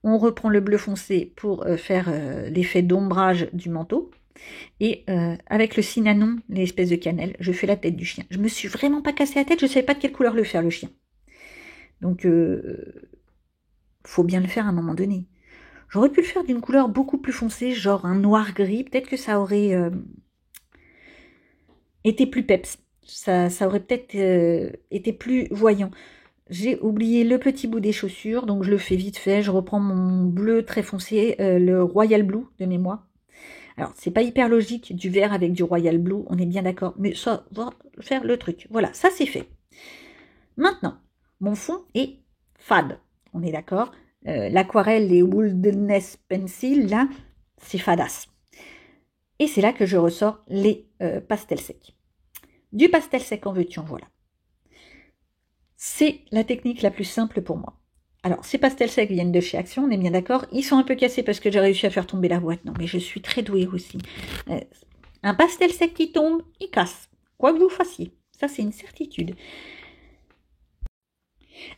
On reprend le bleu foncé pour faire l'effet d'ombrage du manteau. Et avec le cinnamon, l'espèce de cannelle, je fais la tête du chien. Je me suis vraiment pas cassé la tête, je ne savais pas de quelle couleur le faire, le chien. Donc, faut bien le faire à un moment donné. J'aurais pu le faire d'une couleur beaucoup plus foncée, genre un noir-gris. Peut-être que ça aurait... était plus peps, ça aurait peut-être été plus voyant. J'ai oublié le petit bout des chaussures, donc je le fais vite fait. Je reprends mon bleu très foncé, le Royal Blue de mémoire. Alors, c'est pas hyper logique du vert avec du Royal Blue, on est bien d'accord, mais ça va faire le truc. Voilà, ça c'est fait. Maintenant, mon fond est fade, on est d'accord. L'aquarelle, les Wilderness Pencil, là, c'est fadasse. Et c'est là que je ressors les pastels secs. Du pastel sec en veux-tu, en voilà. C'est la technique la plus simple pour moi. Alors, ces pastels secs viennent de chez Action, on est bien d'accord. Ils sont un peu cassés parce que j'ai réussi à faire tomber la boîte. Non, mais je suis très douée aussi. Un pastel sec qui tombe, il casse. Quoi que vous fassiez. Ça, c'est une certitude.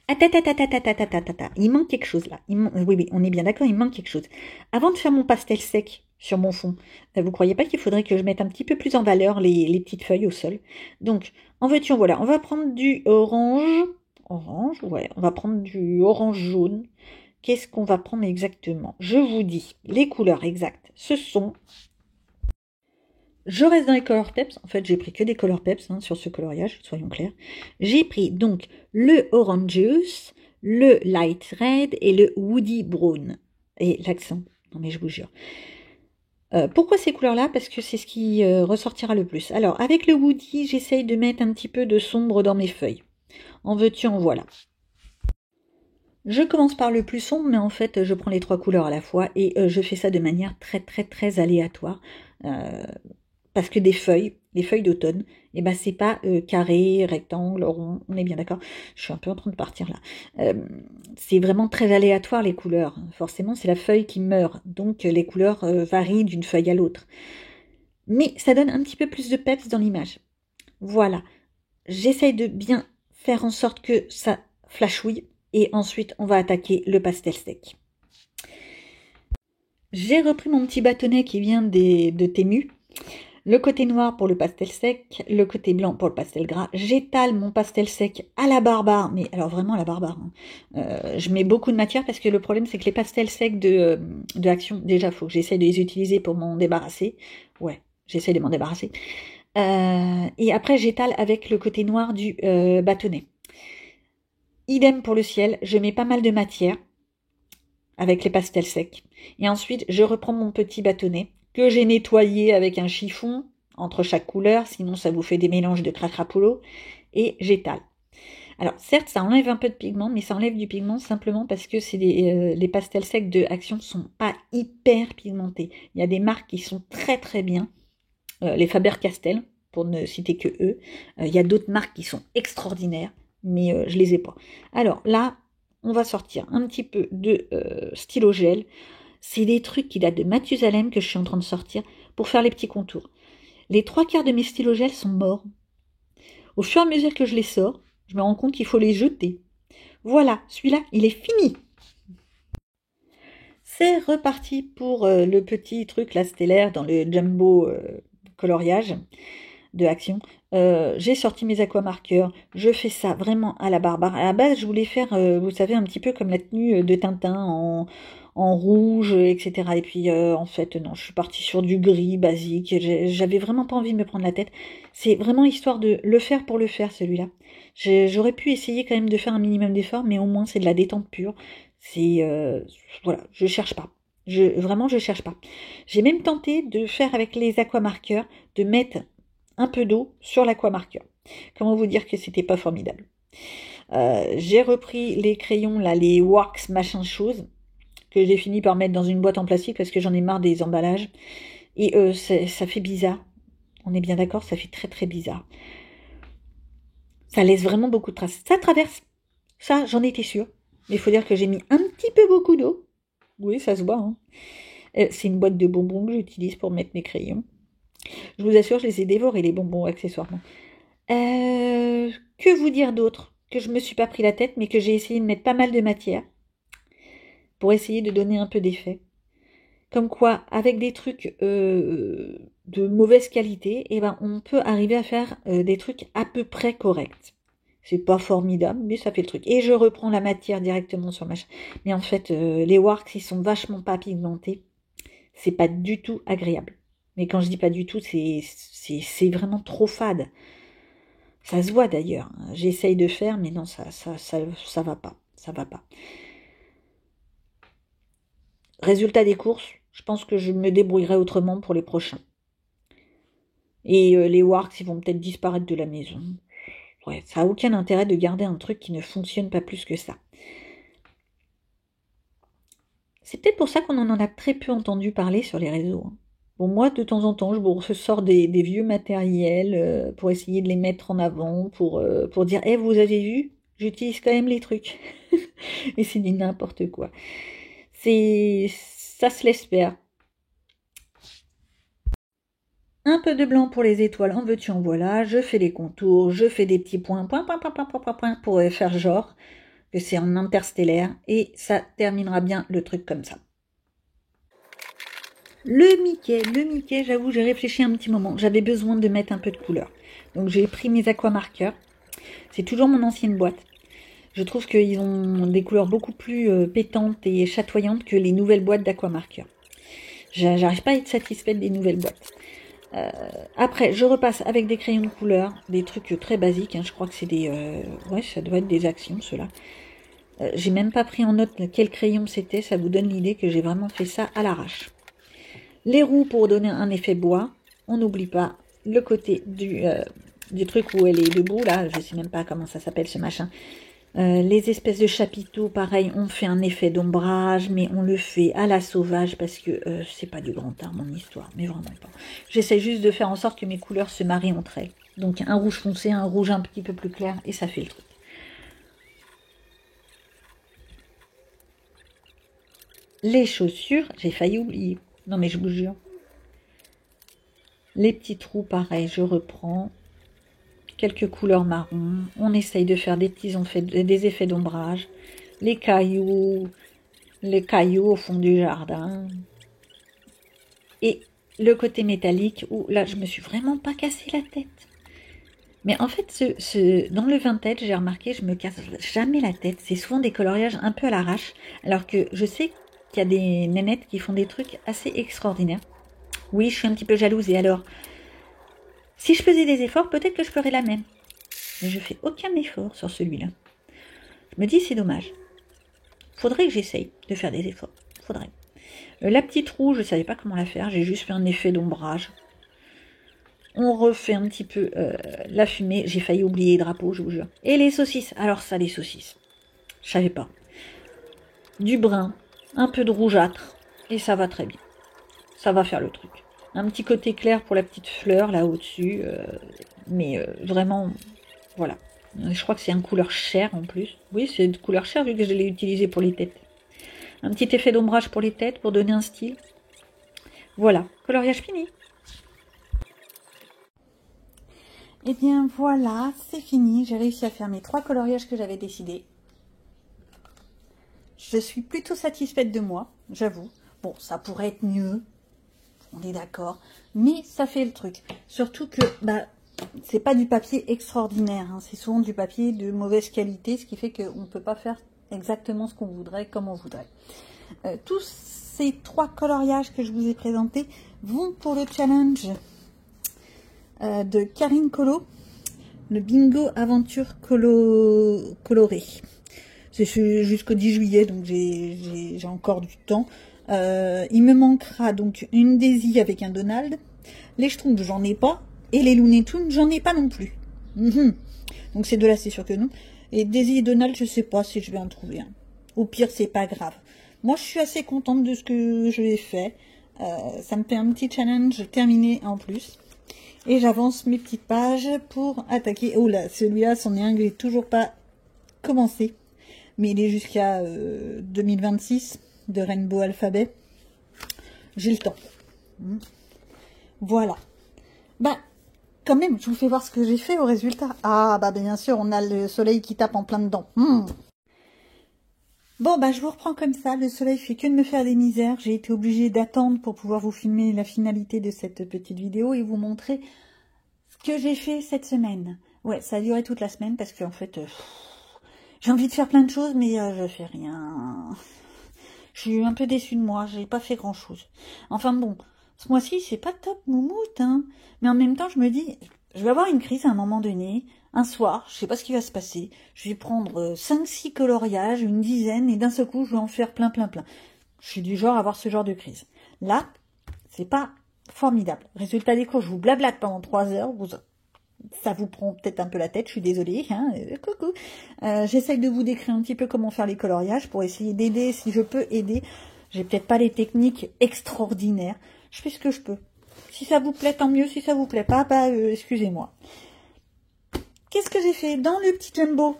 Attends. Il manque quelque chose là. Oui, on est bien d'accord, il manque quelque chose. Avant de faire mon pastel sec sur mon fond, vous croyez pas qu'il faudrait que je mette un petit peu plus en valeur les petites feuilles au sol? Donc, en veux-tu, en voilà. On va prendre du orange. Orange, ouais. On va prendre du orange jaune. Qu'est-ce qu'on va prendre exactement? Je vous dis, les couleurs exactes, ce sont... Je reste dans les Color Peps. En fait, j'ai pris que des Color Peps sur ce coloriage, soyons clairs. J'ai pris donc le Orange Juice, le Light Red et le Woody Brown. Et l'accent, non mais je vous jure. Pourquoi ces couleurs-là? Parce que c'est ce qui ressortira le plus. Alors, avec le Woody, j'essaye de mettre un petit peu de sombre dans mes feuilles. En veux-tu, en voilà. Je commence par le plus sombre, mais en fait, je prends les 3 couleurs à la fois et je fais ça de manière très aléatoire. Parce que les feuilles d'automne, eh ben, c'est pas carré, rectangle, rond, on est bien d'accord. Je suis un peu en train de partir là. C'est vraiment très aléatoire les couleurs. Forcément, c'est la feuille qui meurt, donc les couleurs varient d'une feuille à l'autre. Mais ça donne un petit peu plus de peps dans l'image. Voilà. J'essaye de bien faire en sorte que ça flashouille. Et ensuite, on va attaquer le pastel sec. J'ai repris mon petit bâtonnet qui vient de Temu. Le côté noir pour le pastel sec, le côté blanc pour le pastel gras. J'étale mon pastel sec à la barbare, mais alors vraiment à la barbare. Je mets beaucoup de matière parce que le problème c'est que les pastels secs de Action, déjà il faut que j'essaie de les utiliser pour m'en débarrasser. Ouais, j'essaie de m'en débarrasser. Et après j'étale avec le côté noir du bâtonnet. Idem pour le ciel, je mets pas mal de matière avec les pastels secs. Et ensuite, je reprends mon petit bâtonnet que j'ai nettoyé avec un chiffon entre chaque couleur, sinon ça vous fait des mélanges de cracrapolos, et j'étale. Alors certes, ça enlève un peu de pigment, mais ça enlève du pigment simplement parce que c'est les pastels secs de Action sont pas hyper pigmentés. Il y a des marques qui sont très bien, les Faber-Castell, pour ne citer que eux. Il y a d'autres marques qui sont extraordinaires, mais je les ai pas. Alors là, on va sortir un petit peu de stylo gel. C'est des trucs qui datent de Mathusalem que je suis en train de sortir pour faire les petits contours. Les 3/4 de mes stylos gel sont morts. Au fur et à mesure que je les sors, je me rends compte qu'il faut les jeter. Voilà, celui-là, il est fini. C'est reparti pour le petit truc là stellaire dans le jumbo coloriage de Action. J'ai sorti mes aquamarqueurs, je fais ça vraiment à la barbare. À la base, je voulais faire, vous savez, un petit peu comme la tenue de Tintin en rouge, etc. Et puis, en fait, non, je suis partie sur du gris basique. J'avais vraiment pas envie de me prendre la tête. C'est vraiment histoire de le faire pour le faire, celui-là. J'aurais pu essayer quand même de faire un minimum d'effort, mais au moins, c'est de la détente pure. C'est, voilà, je cherche pas. Vraiment, je cherche pas. J'ai même tenté de faire avec les aquamarqueurs, de mettre un peu d'eau sur l'aquamarqueur. Comment vous dire que c'était pas formidable. J'ai repris les crayons, là, les wax machin chose, que j'ai fini par mettre dans une boîte en plastique parce que j'en ai marre des emballages. Et ça fait bizarre. On est bien d'accord, ça fait très bizarre. Ça laisse vraiment beaucoup de traces. Ça traverse. Ça, j'en étais sûre. Mais il faut dire que j'ai mis un petit peu beaucoup d'eau. Oui, ça se voit. Hein. C'est une boîte de bonbons que j'utilise pour mettre mes crayons. Je vous assure, je les ai dévorés, les bonbons, accessoirement. Que vous dire d'autre? Que je me suis pas pris la tête, mais que j'ai essayé de mettre pas mal de matière pour essayer de donner un peu d'effet. Comme quoi, avec des trucs de mauvaise qualité, eh ben, on peut arriver à faire des trucs à peu près corrects. C'est pas formidable, mais ça fait le truc. Et je reprends la matière directement sur ma chaîne. Mais en fait, les wax, ils sont vachement pas pigmentés. C'est pas du tout agréable. Mais quand je dis pas du tout, c'est vraiment trop fade. Ça se voit d'ailleurs. J'essaye de faire, mais non, ça va pas. Ça va pas. Résultat des courses, je pense que je me débrouillerai autrement pour les prochains. Et les wax, ils vont peut-être disparaître de la maison. Ouais, ça n'a aucun intérêt de garder un truc qui ne fonctionne pas plus que ça. C'est peut-être pour ça qu'on en a très peu entendu parler sur les réseaux. Bon, moi, de temps en temps, je vous sors des vieux matériels pour essayer de les mettre en avant, pour dire « Eh, vous avez vu, j'utilise quand même les trucs. » Et c'est du n'importe quoi. Ça se laisse faire. Un peu de blanc pour les étoiles, en veux-tu, en voilà. Je fais les contours, je fais des petits points pour faire genre. que c'est en interstellaire et ça terminera bien le truc comme ça. Le Mickey, j'avoue, j'ai réfléchi un petit moment. J'avais besoin de mettre un peu de couleur. Donc j'ai pris mes aquamarqueurs. C'est toujours mon ancienne boîte. Je trouve qu'ils ont des couleurs beaucoup plus pétantes et chatoyantes que les nouvelles boîtes d'aquamarqueurs. J'arrive pas à être satisfaite des nouvelles boîtes. Après, je repasse avec des crayons de couleur, des trucs très basiques. Hein. Je crois que c'est des... ouais, ça doit être des actions, ceux-là. J'ai même pas pris en note quel crayon c'était. Ça vous donne l'idée que j'ai vraiment fait ça à l'arrache. Les roues pour donner un effet bois. On n'oublie pas le côté du truc où elle est debout, là. Je sais même pas comment ça s'appelle, ce machin. Les espèces de chapiteaux, pareil, on fait un effet d'ombrage, mais on le fait à la sauvage parce que c'est pas du grand art mon histoire, mais vraiment pas. J'essaie juste de faire en sorte que mes couleurs se marient entre elles. Donc un rouge foncé, un rouge un petit peu plus clair, et ça fait le truc. Les chaussures, j'ai failli oublier. Non mais je vous jure. Les petits trous, pareil, je reprends. Quelques couleurs marron. On essaye de faire des des effets d'ombrage. Les cailloux au fond du jardin. Et le côté métallique où là, je me suis vraiment pas cassé la tête. Mais en fait, dans le vintage, j'ai remarqué, je me casse jamais la tête. C'est souvent des coloriages un peu à l'arrache. Alors que je sais qu'il y a des nénettes qui font des trucs assez extraordinaires. Oui, je suis un petit peu jalouse. Et alors, si je faisais des efforts, peut-être que je ferais la même. Mais je fais aucun effort sur celui-là. Je me dis, c'est dommage. Faudrait que j'essaye de faire des efforts. Faudrait. La petite roue, je ne savais pas comment la faire. J'ai juste fait un effet d'ombrage. On refait un petit peu la fumée. J'ai failli oublier les drapeaux, je vous jure. Et les saucisses. Alors ça, les saucisses. Je savais pas. Du brun, un peu de rougeâtre. Et ça va très bien. Ça va faire le truc. Un petit côté clair pour la petite fleur là au-dessus. Mais vraiment, voilà. Je crois que c'est un couleur chair en plus. Oui, c'est de couleur chair vu que je l'ai utilisé pour les têtes. Un petit effet d'ombrage pour les têtes pour donner un style. Voilà, coloriage fini. Et bien voilà, c'est fini. J'ai réussi à faire mes 3 coloriages que j'avais décidé. Je suis plutôt satisfaite de moi, j'avoue. Bon, ça pourrait être mieux. On est d'accord. Mais ça fait le truc. Surtout que c'est pas du papier extraordinaire. Hein. C'est souvent du papier de mauvaise qualité, ce qui fait qu'on ne peut pas faire exactement ce qu'on voudrait, comme on voudrait. Tous ces 3 coloriages que je vous ai présentés vont pour le challenge de Karine Colo, le Bingo Aventure coloré. C'est jusqu'au 10 juillet, donc j'ai encore du temps. Il me manquera donc une Daisy avec un Donald. Les Schtroumpfs, j'en ai pas. Et les Looney Tunes, j'en ai pas non plus. Donc ces deux-là, c'est sûr que non. Et Daisy et Donald, je sais pas si je vais en trouver un. Au pire, c'est pas grave. Moi, je suis assez contente de ce que je l'ai fait. Ça me fait un petit challenge terminé en plus. Et j'avance mes petites pages pour attaquer. Oh là, celui-là, son épingle n'est toujours pas commencé. Mais il est jusqu'à 2026 de Rainbow Alphabet. J'ai le temps. Voilà. Quand même, je vous fais voir ce que j'ai fait au résultat. Ah, bien sûr, on a le soleil qui tape en plein dedans. Bon, je vous reprends comme ça. Le soleil fait que de me faire des misères. J'ai été obligée d'attendre pour pouvoir vous filmer la finalité de cette petite vidéo et vous montrer ce que j'ai fait cette semaine. Ouais, ça a duré toute la semaine parce qu'en fait, j'ai envie de faire plein de choses, mais je fais rien. Je suis un peu déçue de moi. J'ai pas fait grand-chose. Enfin bon, ce mois-ci, c'est pas top moumoute, hein. Mais en même temps, je me dis, je vais avoir une crise à un moment donné. Un soir, je sais pas ce qui va se passer. Je vais prendre 5-6 coloriages, une dizaine, et d'un seul coup, je vais en faire plein. Je suis du genre à avoir ce genre de crise. Là, c'est pas formidable. Résultat des cours, je vous blablate pendant 3 heures. Ça vous prend peut-être un peu la tête, je suis désolée. Hein, coucou. J'essaye de vous décrire un petit peu comment faire les coloriages pour essayer d'aider, si je peux aider. J'ai peut-être pas les techniques extraordinaires. Je fais ce que je peux. Si ça vous plaît, tant mieux. Si ça vous plaît pas, excusez-moi. Qu'est-ce que j'ai fait dans le petit jumbo?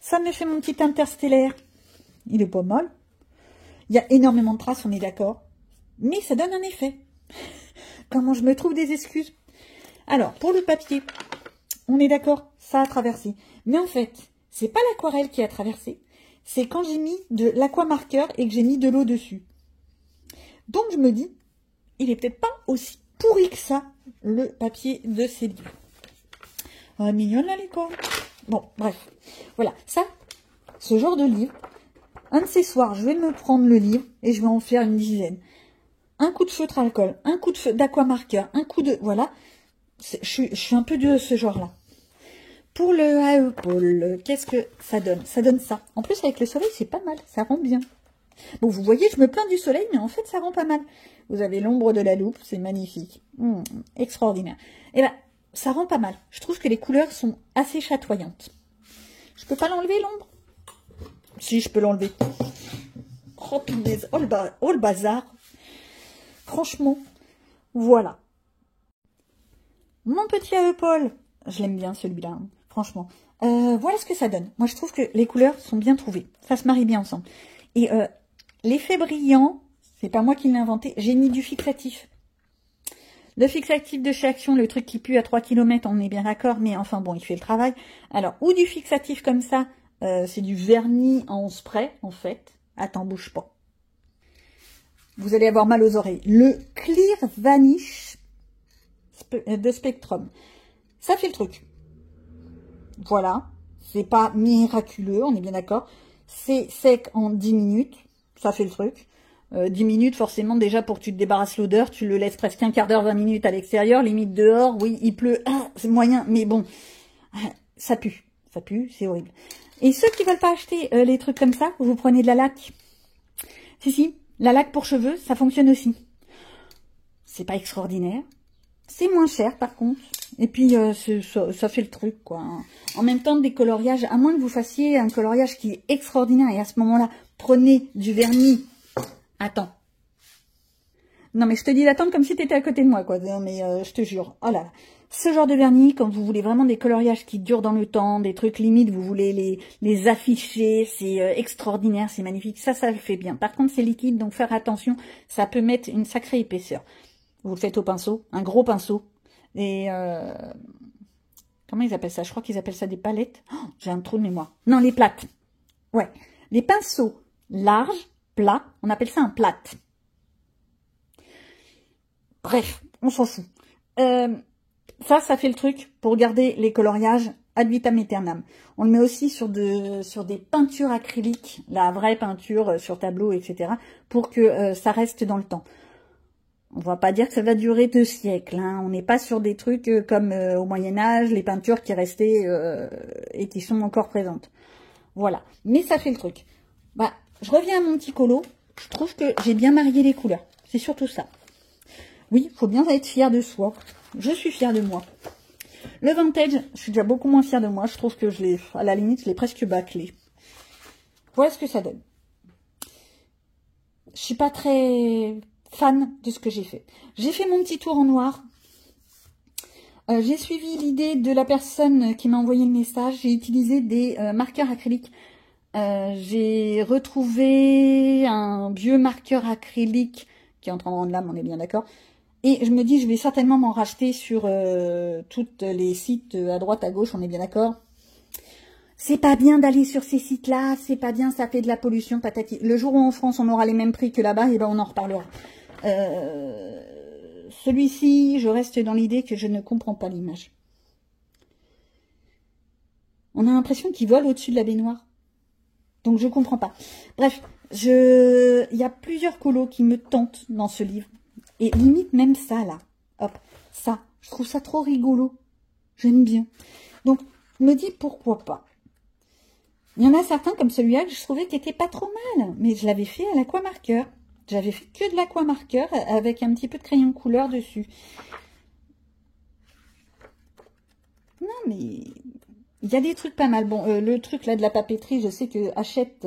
Ça me fait mon petit interstellaire. Il est pas mal. Il y a énormément de traces, on est d'accord. Mais ça donne un effet. Comment je me trouve des excuses. Alors, pour le papier, on est d'accord, ça a traversé. Mais en fait, c'est pas l'aquarelle qui a traversé, c'est quand j'ai mis de l'aquamarqueur et que j'ai mis de l'eau dessus. Donc je me dis, il est peut-être pas aussi pourri que ça, le papier de ces livres. Mignonne là, les corps. Bon, bref. Voilà, ça, ce genre de livre, un de ces soirs, je vais me prendre le livre et je vais en faire une dizaine. Un coup de feutre alcool, un coup d'aquamarqueur, un coup de... Voilà, je suis un peu de ce genre-là. Pour le AE Paul, qu'est-ce que ça donne? Ça donne ça. En plus, avec le soleil, c'est pas mal, ça rend bien. Bon, vous voyez, je me plains du soleil, mais en fait, ça rend pas mal. Vous avez l'ombre de la loupe, c'est magnifique. Extraordinaire. Et ben, ça rend pas mal. Je trouve que les couleurs sont assez chatoyantes. Je peux pas l'enlever, l'ombre? Si, je peux l'enlever. Oh, punaise. Oh, le bazar. Franchement, voilà. Mon petit AE Paul. Je l'aime bien, celui-là, hein, franchement. Voilà ce que ça donne. Moi, je trouve que les couleurs sont bien trouvées. Ça se marie bien ensemble. Et l'effet brillant, c'est pas moi qui l'ai inventé. J'ai mis du fixatif. Le fixatif de chez Action, le truc qui pue à 3 km, on est bien d'accord, mais enfin bon, il fait le travail. Alors, ou du fixatif comme ça, c'est du vernis en spray, en fait. Attends, bouge pas. Vous allez avoir mal aux oreilles. Le Clear Vanish de Spectrum. Ça fait le truc. Voilà. C'est pas miraculeux, on est bien d'accord. C'est sec en 10 minutes. Ça fait le truc. 10 minutes, forcément, déjà, pour que tu te débarrasses l'odeur, tu le laisses presque un quart d'heure, 20 minutes à l'extérieur, limite dehors, oui, il pleut, c'est moyen, mais bon, ça pue, c'est horrible. Et ceux qui veulent pas acheter les trucs comme ça, vous prenez de la laque. Si, la laque pour cheveux, ça fonctionne aussi. C'est pas extraordinaire. C'est moins cher, par contre. Et puis, ça fait le truc, quoi. En même temps, des coloriages, à moins que vous fassiez un coloriage qui est extraordinaire, et à ce moment-là, prenez du vernis. Attends. Non, mais je te dis d'attendre comme si tu étais à côté de moi, quoi. Non, mais je te jure. Oh là là. Ce genre de vernis, quand vous voulez vraiment des coloriages qui durent dans le temps, des trucs limites, vous voulez les afficher, c'est extraordinaire, c'est magnifique. Ça le fait bien. Par contre, c'est liquide, donc faire attention, ça peut mettre une sacrée épaisseur. Vous le faites au pinceau, un gros pinceau. Et comment ils appellent ça? Je crois qu'ils appellent ça des palettes. Oh, j'ai un trou de mémoire. Non, les plates. Ouais. Les pinceaux larges, plats, on appelle ça un plate. Bref, on s'en fout. Ça fait le truc pour garder les coloriages ad vitam aeternam. On le met aussi sur des peintures acryliques, la vraie peinture sur tableau, etc. pour que ça reste dans le temps. On va pas dire que ça va durer 2 siècles. Hein. On n'est pas sur des trucs comme au Moyen-Âge, les peintures qui restaient et qui sont encore présentes. Voilà. Mais ça fait le truc. Bah, je reviens à mon petit colo. Je trouve que j'ai bien marié les couleurs. C'est surtout ça. Oui, il faut bien être fier de soi. Je suis fière de moi. Le vintage, je suis déjà beaucoup moins fière de moi. Je trouve que à la limite, je l'ai presque bâclé. Voilà ce que ça donne. Je suis pas très fan de ce que j'ai fait. J'ai fait mon petit tour en noir. J'ai suivi l'idée de la personne qui m'a envoyé le message. J'ai utilisé des marqueurs acryliques. J'ai retrouvé un vieux marqueur acrylique qui est en train de rendre l'âme, on est bien d'accord. Et je me dis, je vais certainement m'en racheter sur tous les sites à droite, à gauche, on est bien d'accord. C'est pas bien d'aller sur ces sites-là, c'est pas bien, ça fait de la pollution, patati. Le jour où en France on aura les mêmes prix que là-bas, et ben on en reparlera. Celui-ci, je reste dans l'idée que je ne comprends pas l'image. On a l'impression qu'il vole au-dessus de la baignoire. Donc je comprends pas. Bref, il y a plusieurs colos qui me tentent dans ce livre. Et limite même ça là. Hop, ça. Je trouve ça trop rigolo. J'aime bien. Donc, je me dis pourquoi pas. Il y en a certains comme celui-là que je trouvais qui était pas trop mal. Mais je l'avais fait à l'aquamarqueur. J'avais fait que de l'aquamarqueur avec un petit peu de crayon de couleur dessus. Non mais... il y a des trucs pas mal. Bon, le truc là de la papeterie, je sais que Hachette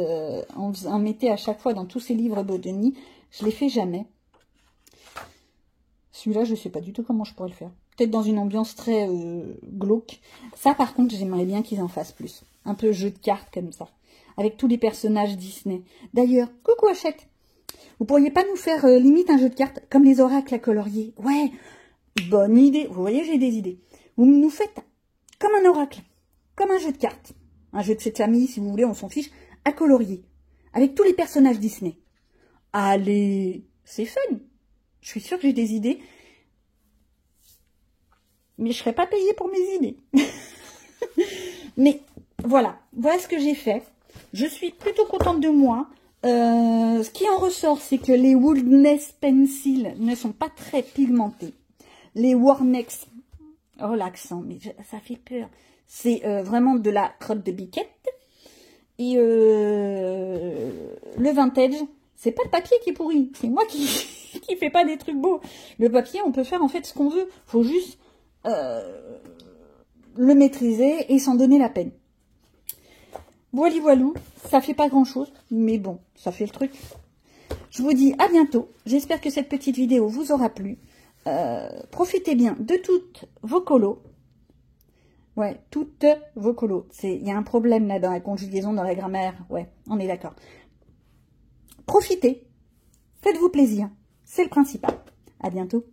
en mettait à chaque fois dans tous ses livres Bodoni. Je l'ai fait jamais. Celui-là, je sais pas du tout comment je pourrais le faire. Peut-être dans une ambiance très glauque. Ça, par contre, j'aimerais bien qu'ils en fassent plus. Un peu jeu de cartes comme ça. Avec tous les personnages Disney. D'ailleurs, coucou Hachette. Vous pourriez pas nous faire limite un jeu de cartes comme les oracles à colorier? Ouais, bonne idée. Vous voyez, j'ai des idées. Vous nous faites comme un oracle. Comme un jeu de cartes. un jeu de cette famille, si vous voulez, on s'en fiche, à colorier, avec tous les personnages Disney. Allez, c'est fun. Je suis sûre que j'ai des idées, mais je serai pas payée pour mes idées. Mais voilà, voilà ce que j'ai fait. Je suis plutôt contente de moi. Ce qui en ressort, c'est que les Woolness Pencil ne sont pas très pigmentés. Les Warnex, relaxant, mais ça fait peur. C'est vraiment de la crotte de biquette. Et le vintage, c'est pas le papier qui est pourri, c'est moi qui fait pas des trucs beaux. Le papier, on peut faire en fait ce qu'on veut. Faut juste le maîtriser et s'en donner la peine. Voili voilou, ça fait pas grand chose, mais bon, ça fait le truc. Je vous dis à bientôt. J'espère que cette petite vidéo vous aura plu. Profitez bien de toutes vos colos. Ouais, toutes vos colos. Il y a un problème là dans la conjugaison, dans la grammaire. Ouais, on est d'accord. Profitez. Faites-vous plaisir. C'est le principal. À bientôt.